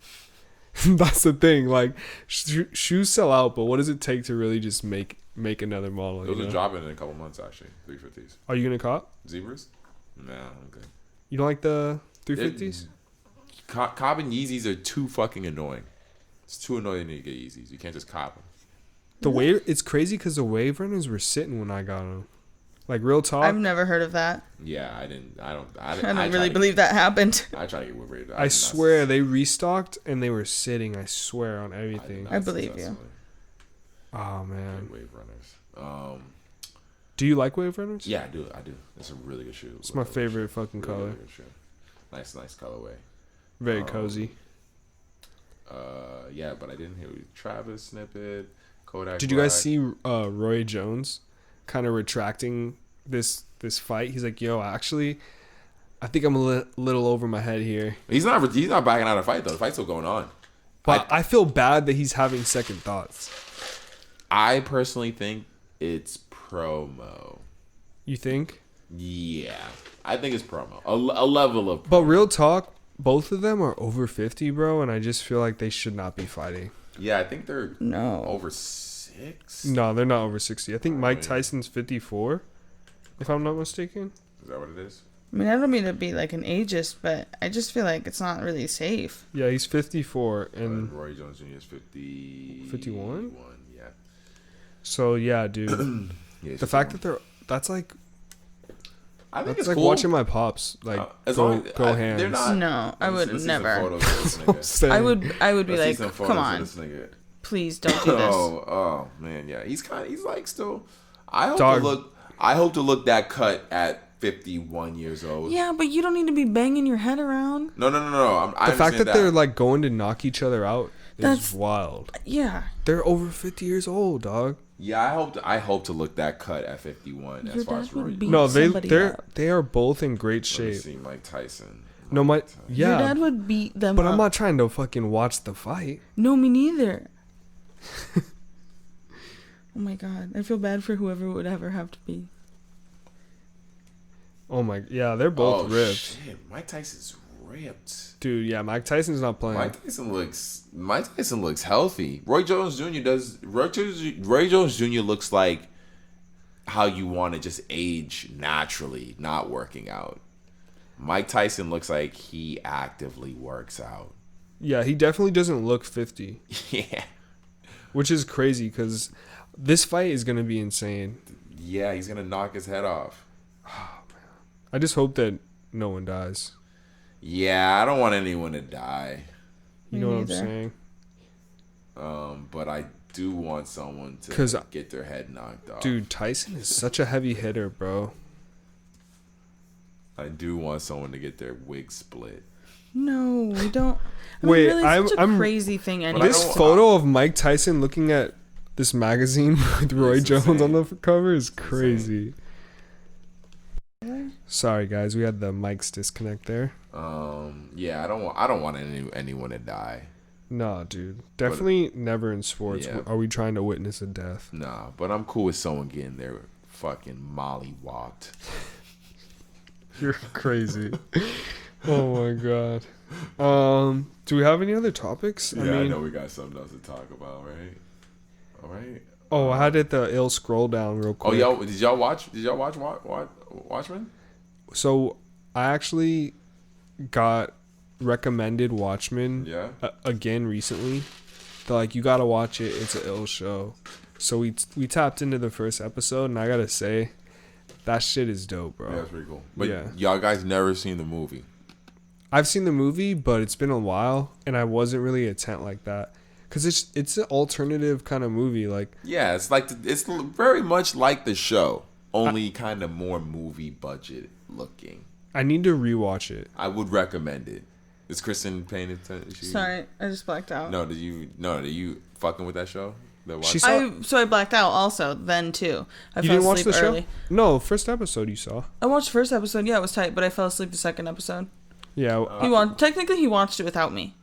Speaker 1: That's the thing. Like, shoes sell out, but what does it take to really just make another model?
Speaker 2: Those
Speaker 1: You
Speaker 2: are
Speaker 1: know?
Speaker 2: dropping in a couple months actually. 350s.
Speaker 1: Are you gonna cop?
Speaker 2: Zebras? Nah, I'm good.
Speaker 1: You don't like the 350s?
Speaker 2: Cobb and Yeezys are too fucking annoying. It's too annoying to get Yeezys. You can't just cop them.
Speaker 1: The wave. It's crazy because the wave runners were sitting when I got them. Like real talk.
Speaker 4: I've never heard of that.
Speaker 2: Yeah, I didn't. I don't.
Speaker 4: I don't really believe that happened.
Speaker 2: I try to get Wave Raiders.
Speaker 1: I swear they restocked and they were sitting. I swear on everything.
Speaker 4: I believe you.
Speaker 1: Oh man.
Speaker 2: Wave Runners.
Speaker 1: Do you like wave runners?
Speaker 2: Yeah, I do. It's a really good shoe.
Speaker 1: It's my favorite fucking
Speaker 2: Really,
Speaker 1: color.
Speaker 2: really good shoe. Nice colorway.
Speaker 1: Very cozy.
Speaker 2: Yeah, but I didn't hear Travis snippet. Kodak.
Speaker 1: Did you guys
Speaker 2: Black.
Speaker 1: see Roy Jones kind of retracting this fight? He's like, yo, actually, I think I'm a little over my head here.
Speaker 2: He's not backing out of the fight though. The fight's still going on.
Speaker 1: But I feel bad that he's having second thoughts.
Speaker 2: I personally think it's promo.
Speaker 1: You think?
Speaker 2: Yeah, I think it's promo. A level of.
Speaker 1: But real talk, both of them are over 50, bro, and I just feel like they should not be fighting.
Speaker 2: Yeah, I think they're
Speaker 4: No.
Speaker 2: over 6.
Speaker 1: No, they're not over 60. I think Mike
Speaker 2: Really?
Speaker 1: Tyson's 54, if I'm not mistaken.
Speaker 2: Is that what it is?
Speaker 4: I mean, I don't mean to be like an ageist, but I just feel like it's not really safe.
Speaker 1: Yeah, he's 54, and
Speaker 2: Roy Jones Jr. is 50.
Speaker 1: 51?
Speaker 2: Yeah.
Speaker 1: so yeah, dude.
Speaker 2: Yeah, he's
Speaker 1: The fact
Speaker 2: 51.
Speaker 1: that that's like
Speaker 2: I think
Speaker 1: that's
Speaker 2: it's
Speaker 1: like
Speaker 2: cool.
Speaker 1: watching my pops like
Speaker 2: As
Speaker 1: go
Speaker 2: long as-
Speaker 1: go hands.
Speaker 2: they're not-
Speaker 4: No, I
Speaker 2: Let's
Speaker 4: would
Speaker 2: see
Speaker 4: never.
Speaker 2: some photos of this nigga.
Speaker 1: Saying.
Speaker 4: I would be
Speaker 2: Let's see
Speaker 4: like,
Speaker 2: some photos
Speaker 4: come
Speaker 2: of
Speaker 4: on,
Speaker 2: this nigga.
Speaker 4: please don't do this.
Speaker 2: Oh man, yeah. He's like still. I hope
Speaker 1: Dog.
Speaker 2: to look that cut at 51 years old.
Speaker 4: Yeah, but you don't need to be banging your head around.
Speaker 2: No. I
Speaker 1: The fact
Speaker 2: understand
Speaker 1: that they're like going to knock each other out is
Speaker 4: That's-
Speaker 1: wild.
Speaker 4: Yeah.
Speaker 1: They're over 50 years old, dog.
Speaker 2: Yeah, I hope to look that cut at 51
Speaker 4: Your
Speaker 2: as far
Speaker 4: dad
Speaker 2: as
Speaker 4: would
Speaker 2: Roy.
Speaker 4: beat
Speaker 1: No,
Speaker 4: somebody up.
Speaker 1: they are both in great
Speaker 2: Let me
Speaker 1: shape.
Speaker 2: see Mike Tyson.
Speaker 1: No, my
Speaker 4: Your
Speaker 1: yeah,
Speaker 4: dad would beat them
Speaker 1: but
Speaker 4: up.
Speaker 1: I'm not trying to fucking watch the fight.
Speaker 4: No, me neither. Oh my god. I feel bad for whoever would ever have to be.
Speaker 1: Oh my, yeah, they're both ripped,
Speaker 2: Shit, Mike Tyson's ripped.
Speaker 1: dude. Yeah, Mike Tyson's not playing.
Speaker 2: Mike Tyson looks healthy. Roy Jones Jr. looks like how you want to just age naturally, not working out. Mike Tyson looks like he actively works out.
Speaker 1: Yeah, he definitely doesn't look 50.
Speaker 2: Yeah.
Speaker 1: Which is crazy because this fight is going to be insane.
Speaker 2: Yeah, he's going to knock his head off.
Speaker 1: I just hope that no one dies.
Speaker 2: Yeah, I don't want anyone to die.
Speaker 1: You know what I'm saying?
Speaker 2: But I do want someone to get their head knocked off.
Speaker 1: Dude, Tyson is such a heavy hitter, bro.
Speaker 2: I do want someone to get their wig split.
Speaker 4: No, we don't.
Speaker 1: Wait,
Speaker 4: really, it's such a crazy thing anyway.
Speaker 1: This photo of Mike Tyson looking at this magazine with Roy Jones on the cover is crazy. Sorry, guys, we had the mics disconnect there.
Speaker 2: Yeah, I don't want anyone to die.
Speaker 1: Nah, dude, definitely never in sports are we trying to witness a death.
Speaker 2: Nah, but I'm cool with someone getting their fucking molly walked.
Speaker 1: You're crazy. Oh my god. Do we have any other topics?
Speaker 2: Yeah, I know we got something else to talk about, right? All right.
Speaker 1: Oh, I had the ill scroll down real quick.
Speaker 2: Oh, did y'all watch Watchmen?
Speaker 1: So I actually got recommended Watchmen again recently. They're like, you gotta watch it. It's an ill show. So we tapped into the first episode, and I gotta say, that shit is dope, bro.
Speaker 2: Yeah, that's pretty cool. But y'all guys never seen the movie?
Speaker 1: I've seen the movie, but it's been a while, and I wasn't really intent like that. Because it's an alternative kind of movie. Like,
Speaker 2: yeah, it's like it's very much like the show, only kind of more movie budget looking.
Speaker 1: I need to rewatch it.
Speaker 2: I would recommend it. Is Kristen paying attention?
Speaker 4: Sorry, I just blacked out.
Speaker 2: No, did you fucking with that show?
Speaker 4: So I blacked out also then too.
Speaker 1: You didn't watch the show? No, first episode you saw.
Speaker 4: I watched the first episode. Yeah, it was tight, but I fell asleep the second episode.
Speaker 1: Yeah,
Speaker 4: technically he watched it without me.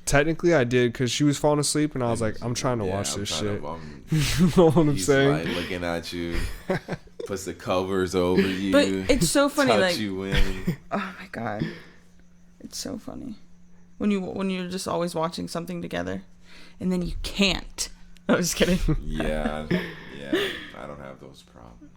Speaker 1: Technically, I did because she was falling asleep, and I was like, "I'm trying to watch this shit." You know what I'm saying?
Speaker 2: Like looking at you, puts the covers over you.
Speaker 4: But it's so funny,
Speaker 2: touch
Speaker 4: like
Speaker 2: you in.
Speaker 4: Oh my god, it's so funny when you're just always watching something together, and then you can't. I was kidding.
Speaker 2: Yeah, I don't have those problems.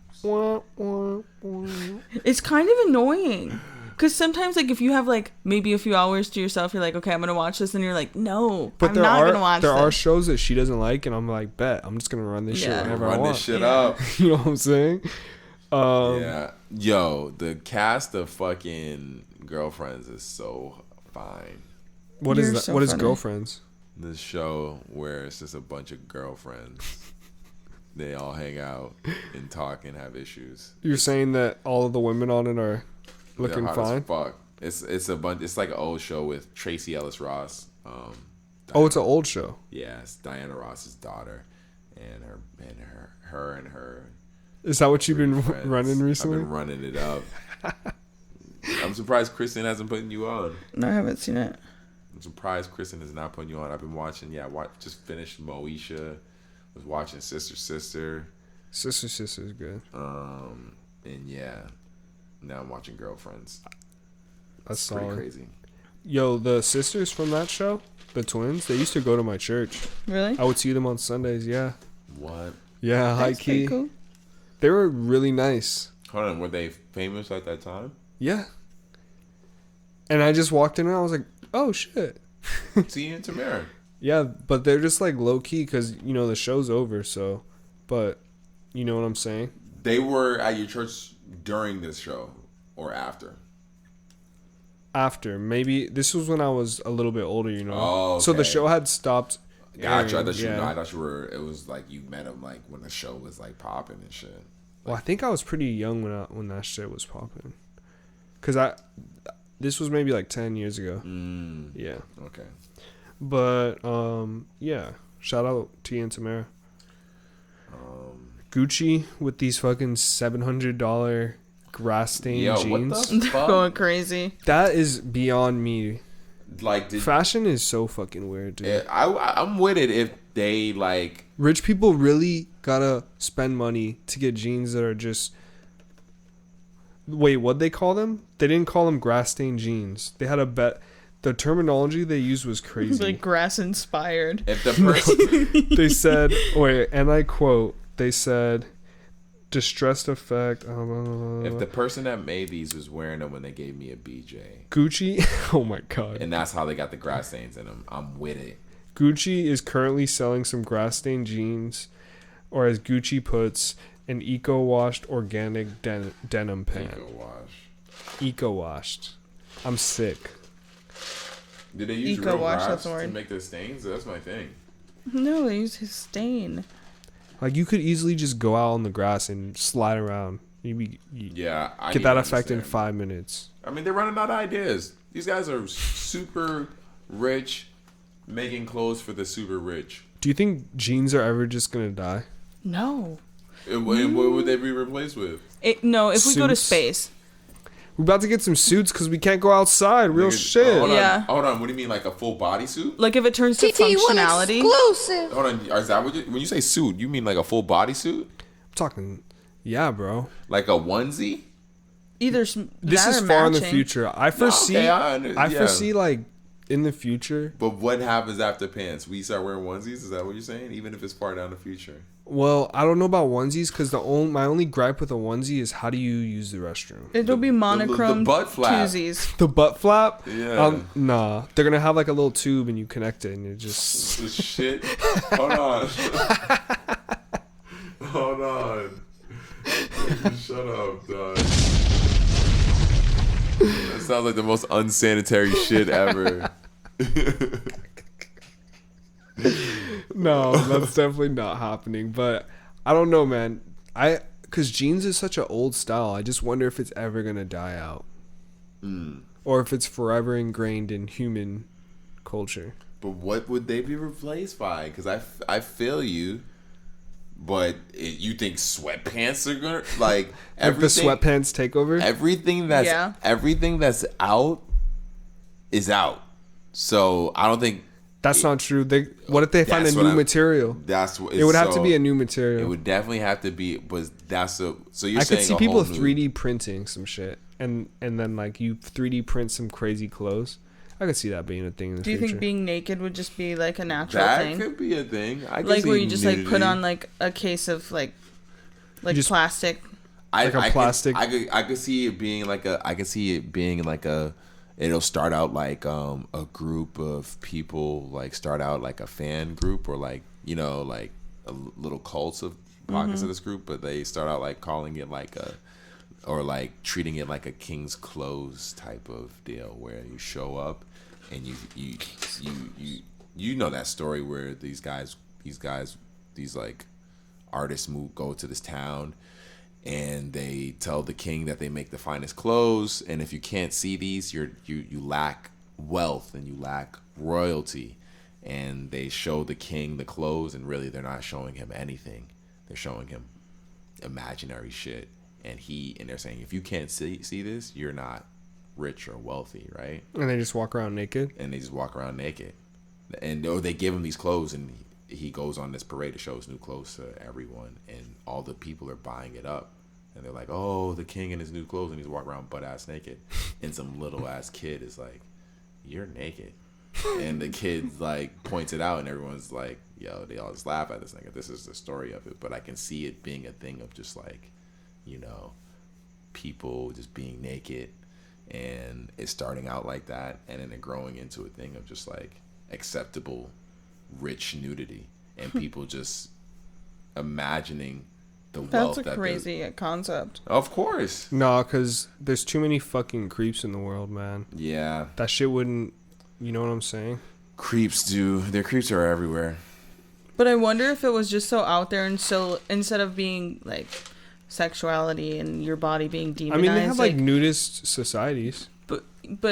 Speaker 4: It's kind of annoying. Because sometimes, like, if you have, like, maybe a few hours to yourself, you're like, okay, I'm going to watch this. And you're like, no, I'm not going to watch this.
Speaker 1: There are shows that she doesn't like, and I'm like, bet. I'm just going to run this shit whenever I want.
Speaker 2: Run this shit up.
Speaker 1: You know what I'm saying?
Speaker 2: Yeah. Yo, the cast of fucking Girlfriends is so fine.
Speaker 1: What is that? What is Girlfriends?
Speaker 2: This show where it's just a bunch of girlfriends. They all hang out and talk and have issues.
Speaker 1: You're saying that all of the women on it are... looking fine.
Speaker 2: Fuck. It's a bunch. It's like an old show with Tracy Ellis Ross.
Speaker 1: It's an old show.
Speaker 2: Yeah, it's Diana Ross's daughter, and her.
Speaker 1: Is that what you've been running recently?
Speaker 2: I've been running it up. I'm surprised Kristen hasn't put you on.
Speaker 4: No, I haven't seen it.
Speaker 2: I'm surprised Kristen is not putting you on. I've been watching. Just finished Moesha. Was watching Sister.
Speaker 1: Sister is good.
Speaker 2: And yeah. Now I'm watching Girlfriends.
Speaker 1: That's
Speaker 2: pretty
Speaker 1: solid.
Speaker 2: Crazy.
Speaker 1: Yo, the sisters from that show, the twins, they used to go to my church.
Speaker 4: Really?
Speaker 1: I would see them on Sundays, yeah.
Speaker 2: What?
Speaker 1: Yeah, high key. Cool. They were really nice.
Speaker 2: Hold on, were they famous at that time?
Speaker 1: Yeah. And I just walked in and I was like, oh shit.
Speaker 2: Tia and Tamara.
Speaker 1: Yeah, but they're just like low key because, you know, the show's over, so. But, you know what I'm saying?
Speaker 2: They were at your church during this show or after?
Speaker 1: After. Maybe this was when I was a little bit older, you know.
Speaker 2: Oh, okay.
Speaker 1: So the show had stopped.
Speaker 2: Gotcha. I thought you were. It was like you met him like when the show was like popping and shit.
Speaker 1: Well, I think I was pretty young when that shit was popping. Cause this was maybe like 10 years ago. Yeah.
Speaker 2: Okay.
Speaker 1: But yeah. Shout out T and Tamara. Gucci with these fucking $700 grass stained jeans.
Speaker 2: What the fuck?
Speaker 4: Going crazy.
Speaker 1: That is beyond me.
Speaker 2: Like,
Speaker 1: fashion is so fucking weird, dude.
Speaker 2: I'm with it if they like.
Speaker 1: Rich people really gotta spend money to get jeans that are just. Wait, what'd they call them? They didn't call them grass stained jeans. They had a bet. The terminology they used was crazy.
Speaker 4: Like grass inspired.
Speaker 2: If the person
Speaker 1: they said, wait, and I quote. They said, Distressed effect.
Speaker 2: If the person that made these was wearing them when they gave me a BJ,
Speaker 1: Gucci. Oh my god.
Speaker 2: and that's how they got the grass stains in them, I'm with it.
Speaker 1: Gucci is currently selling some grass stained jeans, or as Gucci puts, an eco washed organic denim pant. Eco washed. I'm sick.
Speaker 2: Did they use
Speaker 4: Eco
Speaker 2: real
Speaker 4: wash,
Speaker 2: grass
Speaker 4: that's the
Speaker 2: to
Speaker 4: word.
Speaker 2: make the stains? That's my thing.
Speaker 4: No, they use his stain.
Speaker 1: Like, you could easily just go out on the grass and slide around. You
Speaker 2: Yeah, I
Speaker 1: get
Speaker 2: need
Speaker 1: that
Speaker 2: to
Speaker 1: effect in
Speaker 2: understand.
Speaker 1: 5 minutes.
Speaker 2: I mean, they're running out of ideas. These guys are super rich, making clothes for the super rich.
Speaker 1: Do you think jeans are ever just gonna die?
Speaker 4: No.
Speaker 2: And what would they be replaced with?
Speaker 4: No, if we go to
Speaker 1: Suits.
Speaker 4: space.
Speaker 1: We're about to get some suits because we can't go outside. Real
Speaker 2: Nigga,
Speaker 1: shit.
Speaker 2: Hold on,
Speaker 4: Yeah.
Speaker 2: Hold on. What do you mean, like a full body suit?
Speaker 4: Like if it turns to functionality.
Speaker 3: Exclusive.
Speaker 2: Hold on. Is that what when you say suit, you mean like a full body suit?
Speaker 1: I'm talking, yeah, bro.
Speaker 2: Like a onesie?
Speaker 4: Either
Speaker 1: This
Speaker 4: that
Speaker 1: is
Speaker 4: or
Speaker 1: far in the
Speaker 4: matching.
Speaker 1: future. I foresee.
Speaker 2: okay,
Speaker 1: I
Speaker 2: yeah.
Speaker 1: foresee like in the future.
Speaker 2: But what happens after pants? We start wearing onesies? Is that what you're saying? Even if it's far down the future?
Speaker 1: Well, I don't know about onesies because my only gripe with a onesie is how do you use the restroom?
Speaker 4: It'll be monochrome
Speaker 2: butt flap.
Speaker 4: koozies.
Speaker 1: The butt flap?
Speaker 2: Yeah.
Speaker 1: Nah. They're gonna have like a little tube and you connect it and it just.
Speaker 2: This shit. Hold on. Hold on. Shut up, dog. That sounds like the most unsanitary shit ever.
Speaker 1: No, that's definitely not happening. But I don't know, man. Because jeans is such an old style. I just wonder if it's ever gonna die out, or if it's forever ingrained in human culture.
Speaker 2: But what would they be replaced by? Because I feel you. But you think sweatpants are gonna like
Speaker 1: If the sweatpants take over?
Speaker 2: everything that's out is out. So I don't think
Speaker 1: That's not true. What if they find a
Speaker 2: That's what
Speaker 1: new
Speaker 2: I'm-
Speaker 1: material?
Speaker 2: that's what
Speaker 1: It would have to
Speaker 2: so
Speaker 1: be a new material.
Speaker 2: It would definitely have to be. But that's a so you're
Speaker 1: I
Speaker 2: saying
Speaker 1: could see
Speaker 2: a
Speaker 1: people
Speaker 2: whole new-
Speaker 1: 3D printing some shit, and then like you 3D print some crazy clothes. I could see that being a thing in the
Speaker 4: Do you
Speaker 1: future.
Speaker 4: think being naked would just be like a natural
Speaker 2: That
Speaker 4: thing?
Speaker 2: could be a thing. I could
Speaker 4: Like
Speaker 2: see
Speaker 4: where you just like put
Speaker 2: nudity.
Speaker 4: on like a case of like
Speaker 1: just-
Speaker 4: plastic.
Speaker 2: I
Speaker 1: a plastic-
Speaker 2: I could see it being like a. I could see it being like a. It'll start out like a group of people, like start out like a fan group or like like a little cults of pockets of this group, but they start out like calling it like a, or like treating it like a king's clothes type of deal where you show up and you know that story where these like artists go to this town and they tell the king that they make the finest clothes, and if you can't see these, you lack wealth and you lack royalty. And they show the king the clothes, and really they're not showing him anything. They're showing him imaginary shit, and they're saying if you can't see this, you're not rich or wealthy, right?
Speaker 1: And they just walk around naked.
Speaker 2: And they just walk around naked, and they give him these clothes, and he goes on this parade to show his new clothes to everyone, and all the people are buying it up. And they're like, oh, the king in his new clothes, and he's walking around butt-ass naked. And some little-ass kid is like, you're naked. And the kid, like, points it out, and everyone's like, yo, they all just laugh at this nigga. This is the story of it. But I can see it being a thing of just, like, people just being naked. And it's starting out like that, and then it growing into a thing of just, like, acceptable, rich nudity. And people just imagining the wealth.
Speaker 4: That's a crazy concept.
Speaker 2: Of course.
Speaker 1: No, because there's too many fucking creeps in the world, man.
Speaker 2: Yeah.
Speaker 1: That shit wouldn't. You know what I'm saying?
Speaker 2: Creeps do. Their creeps are everywhere.
Speaker 4: But I wonder if it was just so out there, and so instead of being like sexuality and your body being demonized,
Speaker 1: I mean, they have like nudist societies.
Speaker 4: but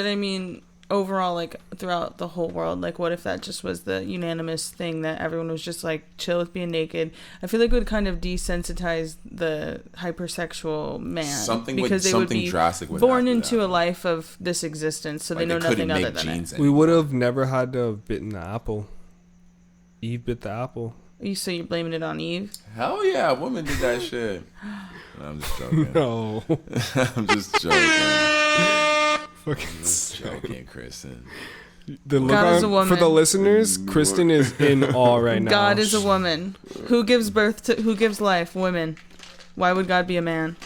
Speaker 4: I mean overall, like throughout the whole world, like what if that just was the unanimous thing that everyone was just like chill with being naked? I feel like it would kind of desensitize the hypersexual man,
Speaker 2: Something
Speaker 4: because they would be
Speaker 2: drastic would
Speaker 4: born
Speaker 2: happen,
Speaker 4: into
Speaker 2: yeah.
Speaker 4: a life of this existence, so
Speaker 2: Like,
Speaker 4: they know
Speaker 2: couldn't
Speaker 4: nothing
Speaker 2: make
Speaker 4: other than it.
Speaker 2: jeans
Speaker 1: We
Speaker 2: anymore.
Speaker 1: would have never had to have bitten the apple. Eve bit the apple.
Speaker 4: So you're blaming it on Eve?
Speaker 2: Hell yeah, a woman did that shit. No, I'm just joking.
Speaker 1: No.
Speaker 2: I'm just joking.
Speaker 1: Fucking
Speaker 2: I'm just joking, Kristen.
Speaker 1: The look
Speaker 4: God is a
Speaker 1: on, for the
Speaker 4: woman.
Speaker 1: listeners, Kristen is in awe right now.
Speaker 4: God is a woman. Who gives life? Women. Why would God be a man?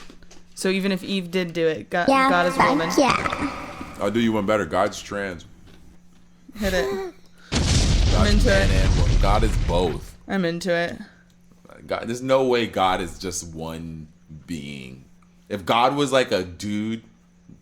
Speaker 4: So even if Eve did do it, God is a woman.
Speaker 3: Yeah.
Speaker 2: I'll do you one better. God's trans.
Speaker 4: Hit it.
Speaker 2: God's
Speaker 4: into
Speaker 2: man
Speaker 4: it.
Speaker 2: and woman. God is both.
Speaker 4: I'm into it.
Speaker 2: God, there's no way God is just one being. If God was like a dude,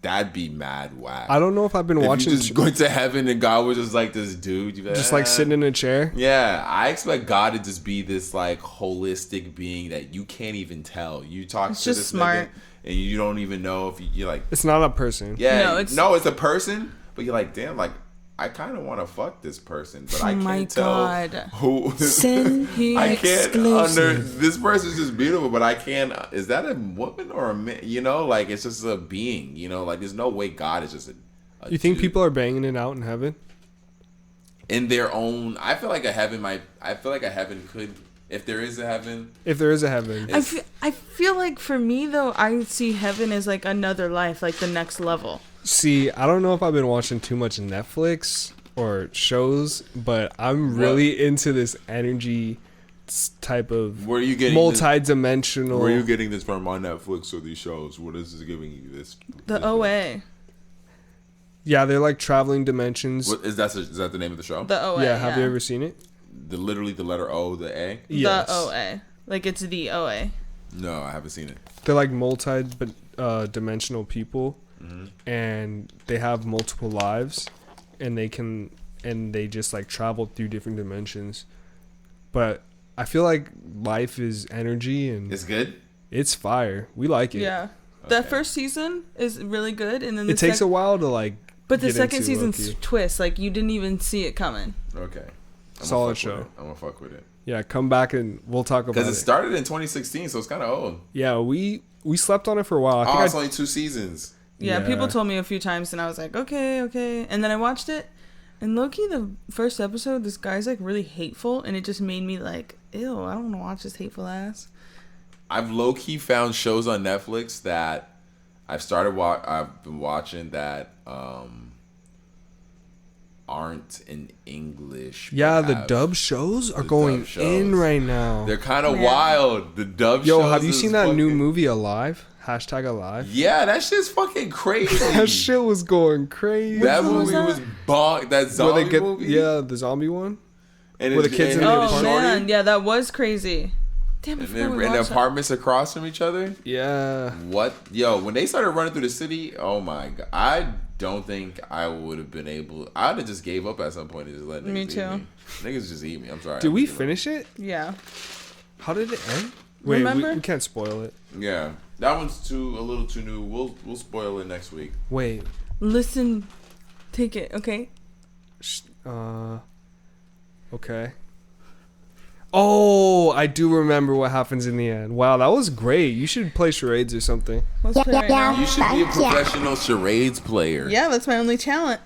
Speaker 2: that'd be mad whack.
Speaker 1: I don't know if I've been
Speaker 2: if
Speaker 1: watching.
Speaker 2: you just going to heaven and God was just like this dude. You'd be like,
Speaker 1: Just like sitting in a chair.
Speaker 2: Yeah, I expect God to just be this like holistic being that you can't even tell. You talk
Speaker 4: It's
Speaker 2: to
Speaker 4: just
Speaker 2: this
Speaker 4: smart.
Speaker 2: nigga and you don't even know if you're like,
Speaker 1: It's not a person.
Speaker 2: yeah,
Speaker 4: No,
Speaker 2: it's a person, but you're like, damn, like I kind of want to fuck this person, but I can't
Speaker 4: my
Speaker 2: tell
Speaker 4: God.
Speaker 2: who.
Speaker 4: Sin
Speaker 2: I can't
Speaker 4: exclusive.
Speaker 2: this person's just beautiful, but I can't. Is that a woman or a man? You know, like it's just a being. You know, like there's no way God is just a
Speaker 1: You think
Speaker 2: dude.
Speaker 1: people are banging it out in heaven?
Speaker 2: In their own, I feel like a heaven could, if there is a heaven.
Speaker 1: If there is a heaven,
Speaker 4: I feel like for me though, I see heaven as like another life, like the next level.
Speaker 1: see, I don't know if I've been watching too much Netflix or shows, but I'm really into this energy type of
Speaker 2: Where are you getting
Speaker 1: multi-dimensional.
Speaker 2: Where are you getting this from on Netflix or these shows? What is this giving you this?
Speaker 4: The OA.
Speaker 1: Yeah, they're like traveling dimensions.
Speaker 2: What is that? Is that the name of the show?
Speaker 4: The OA.
Speaker 1: Yeah, have you ever seen it?
Speaker 2: Literally the letter O, the A.
Speaker 1: Yes.
Speaker 4: The OA. Like it's the OA.
Speaker 2: No, I haven't seen it.
Speaker 1: They're like multi-dimensional people, and they have multiple lives, and they just like travel through different dimensions. But I feel like life is energy, and
Speaker 2: It's good.
Speaker 1: it's fire. We like it.
Speaker 4: Yeah. That first season is really good, and then
Speaker 1: It takes a while to like.
Speaker 4: But the
Speaker 1: get
Speaker 4: second
Speaker 1: into
Speaker 4: season's
Speaker 1: Loki.
Speaker 4: twist, like you didn't even see it coming.
Speaker 2: Okay.
Speaker 1: Solid show.
Speaker 2: I'm gonna fuck with it
Speaker 1: Yeah, come back and we'll talk about
Speaker 2: because
Speaker 1: it.
Speaker 2: it started in 2016, so it's kind of old.
Speaker 1: Yeah, we slept on it for a while. I think
Speaker 2: Oh, it's only 2 seasons.
Speaker 4: Yeah,
Speaker 1: Yeah.
Speaker 4: people told me a few times, and I was like, okay. And then I watched it, and low-key, the first episode, this guy's like really hateful, and it just made me like, ew, I don't want to watch this hateful ass.
Speaker 2: I've low key found shows on Netflix that I've been watching that aren't in English.
Speaker 1: Yeah,
Speaker 2: but
Speaker 1: the
Speaker 2: have-
Speaker 1: dub shows are
Speaker 2: the
Speaker 1: going
Speaker 2: dub shows.
Speaker 1: in right now.
Speaker 2: They're kind of
Speaker 4: Yeah.
Speaker 2: wild. The dub shows.
Speaker 1: Yo, have you
Speaker 2: is
Speaker 1: seen that new
Speaker 2: fucking-
Speaker 1: movie Alive? Hashtag Alive.
Speaker 2: Yeah, that shit's fucking crazy.
Speaker 1: That shit was going crazy.
Speaker 2: That
Speaker 4: one was
Speaker 2: movie
Speaker 4: that?
Speaker 2: was bonk. That zombie movie.
Speaker 1: Yeah, the zombie one.
Speaker 2: and
Speaker 1: where the kids in
Speaker 2: and
Speaker 1: the
Speaker 2: the
Speaker 4: Oh
Speaker 1: apartment.
Speaker 2: shorty,
Speaker 4: man, yeah, that was crazy. Damn, I
Speaker 2: And
Speaker 4: forgot
Speaker 2: then
Speaker 4: we
Speaker 2: in
Speaker 4: watched that.
Speaker 2: apartments across from each other.
Speaker 1: Yeah.
Speaker 2: What? Yo, when they started running through the city, oh my god. I don't think I would have been able. I would have just gave up at some point and just let niggas
Speaker 4: Me
Speaker 2: eat
Speaker 4: too.
Speaker 2: me. Niggas just eat me. I'm sorry.
Speaker 1: Did we finish it?
Speaker 4: Yeah.
Speaker 1: How did it end? Wait,
Speaker 4: Remember?
Speaker 1: we can't spoil it.
Speaker 2: Yeah. That one's a little too new. We'll spoil it next week.
Speaker 1: Wait.
Speaker 4: Listen, take it, okay?
Speaker 1: Okay. Oh, I do remember what happens in the end. Wow, that was great. You should play charades or something.
Speaker 4: Let's play right now.
Speaker 2: You should be a professional charades player.
Speaker 4: Yeah, that's my only talent.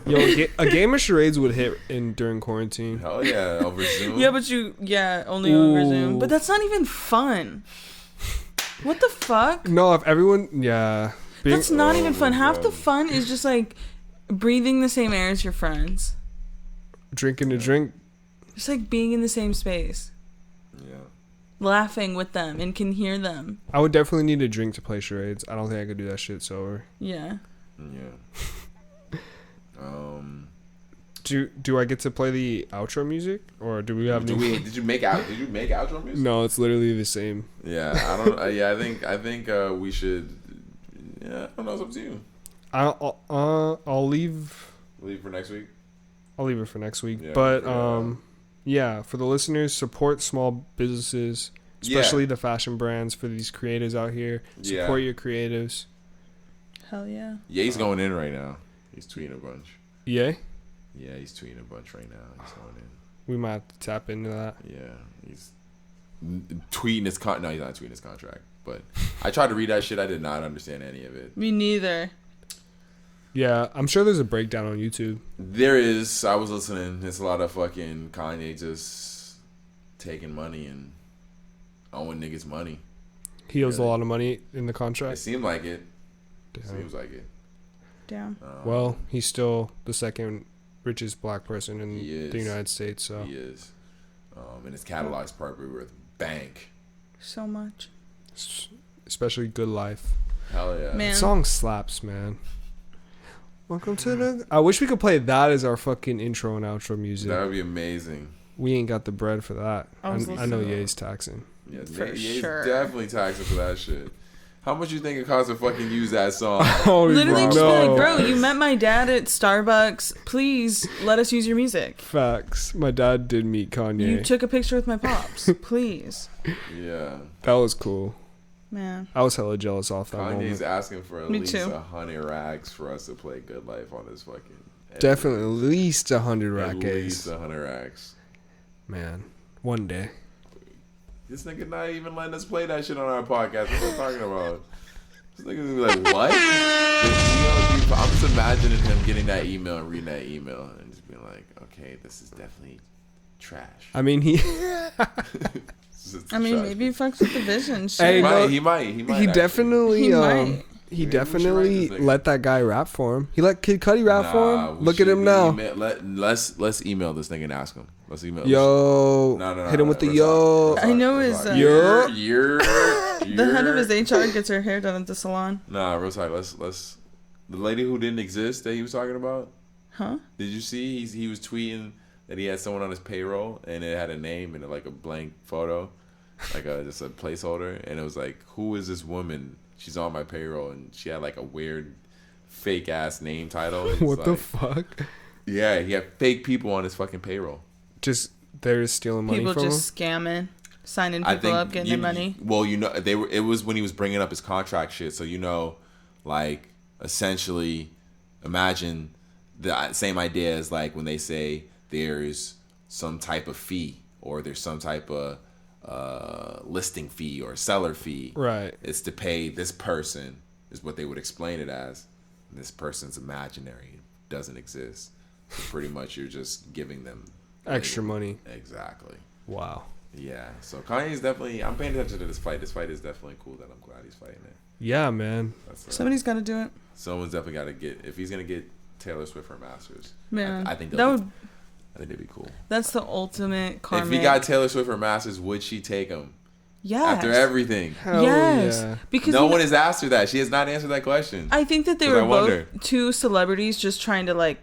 Speaker 1: Yo, a game of charades would hit in during quarantine.
Speaker 2: Hell yeah, over Zoom.
Speaker 4: Yeah, but only over Zoom.
Speaker 1: Ooh.
Speaker 4: But that's not even fun. What the fuck?
Speaker 1: No, if everyone, yeah.
Speaker 4: That's not
Speaker 2: Oh
Speaker 4: even fun.
Speaker 2: my
Speaker 4: Half
Speaker 2: God.
Speaker 4: the fun is just like breathing the same air as your friends.
Speaker 1: Drinking a drink.
Speaker 4: Just like being in the same space.
Speaker 2: Yeah.
Speaker 4: Laughing with them and can hear them.
Speaker 1: I would definitely need a drink to play charades. I don't think I could do that shit sober.
Speaker 4: Yeah.
Speaker 2: Yeah.
Speaker 1: Do I get to play the outro music, or do we have
Speaker 2: Did you make outro music?
Speaker 1: No, it's literally the same.
Speaker 2: Yeah, I don't. Yeah, I think we should. Yeah, I don't know. It's up to you.
Speaker 1: I'll leave.
Speaker 2: Leave for next week.
Speaker 1: I'll leave it for next week.
Speaker 2: Yeah,
Speaker 1: But
Speaker 2: yeah.
Speaker 1: yeah, for the listeners, support small businesses, especially the fashion brands. For these creators out here,
Speaker 2: Yeah.
Speaker 1: support your creatives.
Speaker 4: Hell yeah.
Speaker 2: Yeah, he's going in right now. He's tweeting a bunch.
Speaker 1: Yeah,
Speaker 2: Yeah, he's tweeting a bunch right now. He's going in.
Speaker 1: we might have to tap into that.
Speaker 2: Yeah, he's tweeting his No, he's not tweeting his contract. But I tried to read that shit. I did not understand any of it.
Speaker 4: Me neither.
Speaker 1: Yeah, I'm sure there's a breakdown on YouTube.
Speaker 2: There is. I was listening. It's a lot of fucking Kanye just taking money and owing niggas money.
Speaker 1: He owes a
Speaker 2: Really?
Speaker 1: lot of money in the
Speaker 2: It
Speaker 1: contract.
Speaker 2: seemed like it.
Speaker 1: Damn.
Speaker 2: Seems like it.
Speaker 4: Damn.
Speaker 1: Well, he's still the second richest black person in
Speaker 2: He is.
Speaker 1: the United States. So
Speaker 2: He is. And his catalog's probably worth bank.
Speaker 4: So much.
Speaker 1: especially Good Life.
Speaker 2: Hell yeah.
Speaker 4: Man.
Speaker 1: That song slaps, man. Welcome to the. I wish we could play that as our fucking intro and outro music.
Speaker 2: That would be amazing.
Speaker 1: We ain't got the bread for that.
Speaker 4: I was
Speaker 1: I know
Speaker 4: listening.
Speaker 1: Ye's taxing.
Speaker 2: Yeah,
Speaker 4: For
Speaker 2: Ye's
Speaker 4: sure.
Speaker 2: definitely taxing for that shit. How much you think it costs to fucking use that song?
Speaker 1: Oh,
Speaker 4: Literally just be
Speaker 1: no.
Speaker 4: like, bro, you met my dad at Starbucks. Please let us use your music.
Speaker 1: Facts. My dad did meet Kanye.
Speaker 4: You took a picture with my pops. Please.
Speaker 2: Yeah.
Speaker 1: That was cool.
Speaker 4: Man.
Speaker 1: I was hella jealous off that
Speaker 2: Kanye's
Speaker 1: moment.
Speaker 2: asking for at
Speaker 4: Me
Speaker 2: least
Speaker 4: too.
Speaker 2: 100 racks for us to play Good Life on this fucking.
Speaker 1: Definitely at least 100
Speaker 2: At
Speaker 1: rack
Speaker 2: least
Speaker 1: A's.
Speaker 2: 100 racks.
Speaker 1: Man, one day.
Speaker 2: This nigga not even letting us play that shit on our podcast. What are you talking about? This nigga gonna be like, what? I'm just imagining him getting that email and reading that email and just being like, okay, this is definitely trash.
Speaker 1: I mean, he
Speaker 4: I mean, maybe he fucks with the vision. Shit.
Speaker 1: Hey, no,
Speaker 2: He might.
Speaker 1: he
Speaker 2: actually.
Speaker 1: definitely
Speaker 4: He might.
Speaker 1: he
Speaker 2: Maybe we should
Speaker 1: definitely
Speaker 2: write this nigga.
Speaker 1: let that guy rap for him. He let Kid Cudi rap for
Speaker 2: Nah,
Speaker 1: him.
Speaker 2: we
Speaker 1: Look at him
Speaker 2: should
Speaker 1: now.
Speaker 2: Let's email this nigga and ask him. Let's email.
Speaker 1: Yo,
Speaker 2: No,
Speaker 1: hit him with the
Speaker 2: Razak,
Speaker 1: yo.
Speaker 2: Razak,
Speaker 4: I know
Speaker 2: Razak.
Speaker 4: his,
Speaker 1: Yo.
Speaker 4: The head of his HR gets her hair done at the salon.
Speaker 2: Nah, real talk. Let's. The lady who didn't exist that he was talking about.
Speaker 4: Huh?
Speaker 2: Did you see? He was tweeting that he had someone on his payroll and it had a name and like a blank photo, like just a placeholder, and it was like, who is this woman? She's on my payroll, and she had like a weird, fake ass name title. It's
Speaker 1: What the
Speaker 2: like-
Speaker 1: fuck?
Speaker 2: Yeah, he had fake people on his fucking payroll.
Speaker 1: Just they're stealing money
Speaker 4: People
Speaker 1: from him.
Speaker 4: just scamming, signing people up, getting their money.
Speaker 2: Well, they were. It was when he was bringing up his contract shit. So like essentially, imagine the same idea as like when they say there's some type of fee or there's some type of listing fee or seller fee.
Speaker 1: Right.
Speaker 2: It's to pay this person is what they would explain it as. This person's imaginary, it doesn't exist. So pretty much you're just giving them
Speaker 1: Extra money.
Speaker 2: Exactly.
Speaker 1: Wow.
Speaker 2: Yeah. So Kanye's definitely. I'm paying attention to this fight. This fight is definitely cool. That I'm glad he's fighting it.
Speaker 1: Yeah, man.
Speaker 2: That's,
Speaker 4: Somebody's got to do it.
Speaker 2: someone's definitely got to get. If he's gonna get Taylor Swift her masters,
Speaker 4: Man,
Speaker 2: I think
Speaker 4: that
Speaker 2: they'll
Speaker 4: would.
Speaker 2: be- I think they'd be cool.
Speaker 4: That's the ultimate karmic.
Speaker 2: If he got Taylor Swift her masters, would she take him
Speaker 4: yes.
Speaker 2: after everything?
Speaker 1: Hell
Speaker 4: Yes,
Speaker 1: yeah.
Speaker 4: because
Speaker 2: No one has asked her that. She has not answered that question.
Speaker 4: I think that they
Speaker 2: 'Cause
Speaker 4: were
Speaker 2: I wonder.
Speaker 4: both two celebrities just trying to like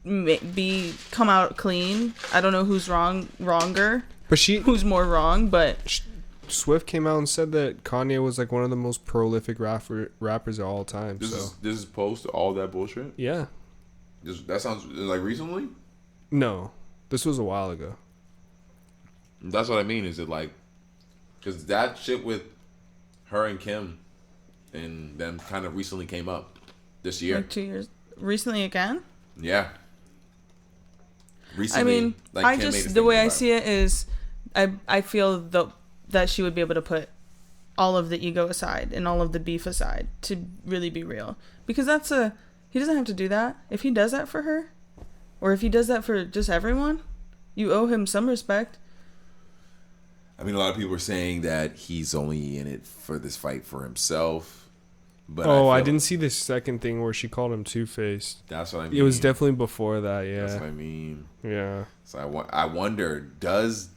Speaker 4: come out clean. I don't know who's wronger,
Speaker 1: But
Speaker 4: who's more wrong, but
Speaker 1: Swift came out and said that Kanye was like one of the most prolific rappers of all time.
Speaker 2: This
Speaker 1: So
Speaker 2: is this is post all that bullshit.
Speaker 1: yeah.
Speaker 2: That sounds like recently.
Speaker 1: No, this was a while ago.
Speaker 2: That's what I mean. Is it like, because that shit with her and Kim and them kind of recently came up this year.
Speaker 4: like 2 years recently again.
Speaker 2: Yeah. Recently,
Speaker 4: I mean,
Speaker 2: like,
Speaker 4: I
Speaker 2: Kim made a
Speaker 4: just the
Speaker 2: statement
Speaker 4: way I
Speaker 2: about
Speaker 4: see it is, I feel that she would be able to put all of the ego aside and all of the beef aside to really be real, because he doesn't have to do that. If he does that for her, or if he does that for just everyone, you owe him some respect.
Speaker 2: I mean, a lot of people are saying that he's only in it for this fight for himself. But
Speaker 1: I
Speaker 2: feel-
Speaker 1: didn't see the second thing where she called him Two-Faced.
Speaker 2: That's what I mean.
Speaker 1: It was definitely before that.
Speaker 2: That's
Speaker 1: Yeah.
Speaker 2: what I mean.
Speaker 1: Yeah.
Speaker 2: So I wonder, does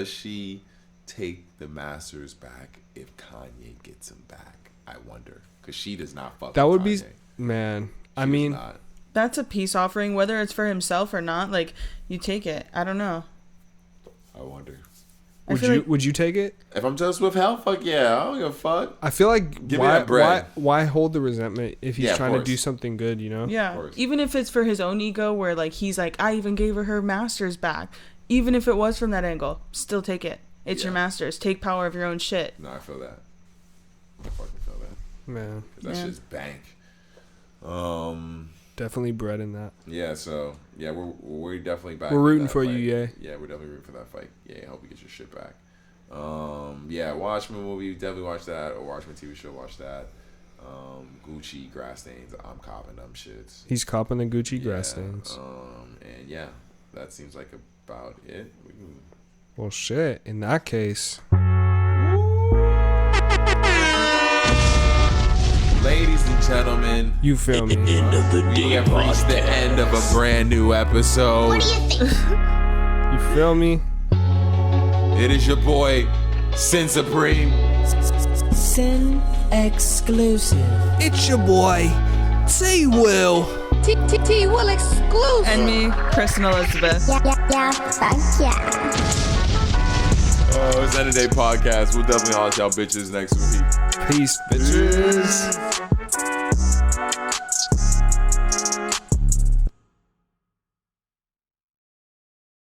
Speaker 2: she take the Masters back if Kanye gets him back? I wonder, because she does not fuck.
Speaker 1: That
Speaker 2: with
Speaker 1: would be,
Speaker 2: Kanye.
Speaker 1: man.
Speaker 2: She
Speaker 1: I
Speaker 2: does
Speaker 1: mean,
Speaker 2: not.
Speaker 4: That's a peace offering, whether it's for himself or not. Like, you take it. I don't know.
Speaker 2: I wonder.
Speaker 4: I
Speaker 1: would
Speaker 4: feel
Speaker 1: you
Speaker 4: like-
Speaker 1: would you take it?
Speaker 2: If I'm Taylor Swift, hell, fuck yeah, I don't give a fuck.
Speaker 1: I feel like
Speaker 2: Give me that bread.
Speaker 1: why hold the resentment if he's
Speaker 2: Yeah, of
Speaker 1: trying to
Speaker 2: course.
Speaker 1: do something good, you know?
Speaker 4: Yeah,
Speaker 2: course.
Speaker 4: even if it's for his own ego, where like he's like, I even gave her masters back. Even if it was from that angle, still take it. It's your
Speaker 2: Yeah.
Speaker 4: masters. Take power of your own shit.
Speaker 2: No, I feel that. I fucking feel that.
Speaker 1: Man,
Speaker 2: 'Cause that
Speaker 4: Yeah.
Speaker 2: shit's bank.
Speaker 1: definitely bread in that.
Speaker 2: Yeah. So yeah, we're definitely back.
Speaker 1: We're
Speaker 2: with
Speaker 1: rooting
Speaker 2: that
Speaker 1: for
Speaker 2: fight.
Speaker 1: you, yeah.
Speaker 2: Yeah, we're definitely rooting for that fight. Yeah, I hope you get your shit back. Yeah, Watchmen movie, definitely watch that. Or Watchmen TV show, watch that. Gucci grass stains, I'm copping them shits.
Speaker 1: He's copping the Gucci
Speaker 2: Yeah,
Speaker 1: grass stains.
Speaker 2: And yeah, that seems like about it. We can,
Speaker 1: Well, shit. In that case,
Speaker 2: ladies and gentlemen,
Speaker 1: you feel me?
Speaker 3: End of the
Speaker 2: we
Speaker 3: day
Speaker 2: have reached the end of a brand new episode.
Speaker 1: You feel me?
Speaker 2: It is your boy, Sin Supreme.
Speaker 3: Sin exclusive.
Speaker 1: It's your boy, T Will.
Speaker 5: T Will exclusive.
Speaker 4: And me, Kristen Elizabeth.
Speaker 5: Yeah, fuck yeah.
Speaker 2: It's End of Day Podcast. We'll definitely holler at y'all bitches next week.
Speaker 1: Peace, bitches.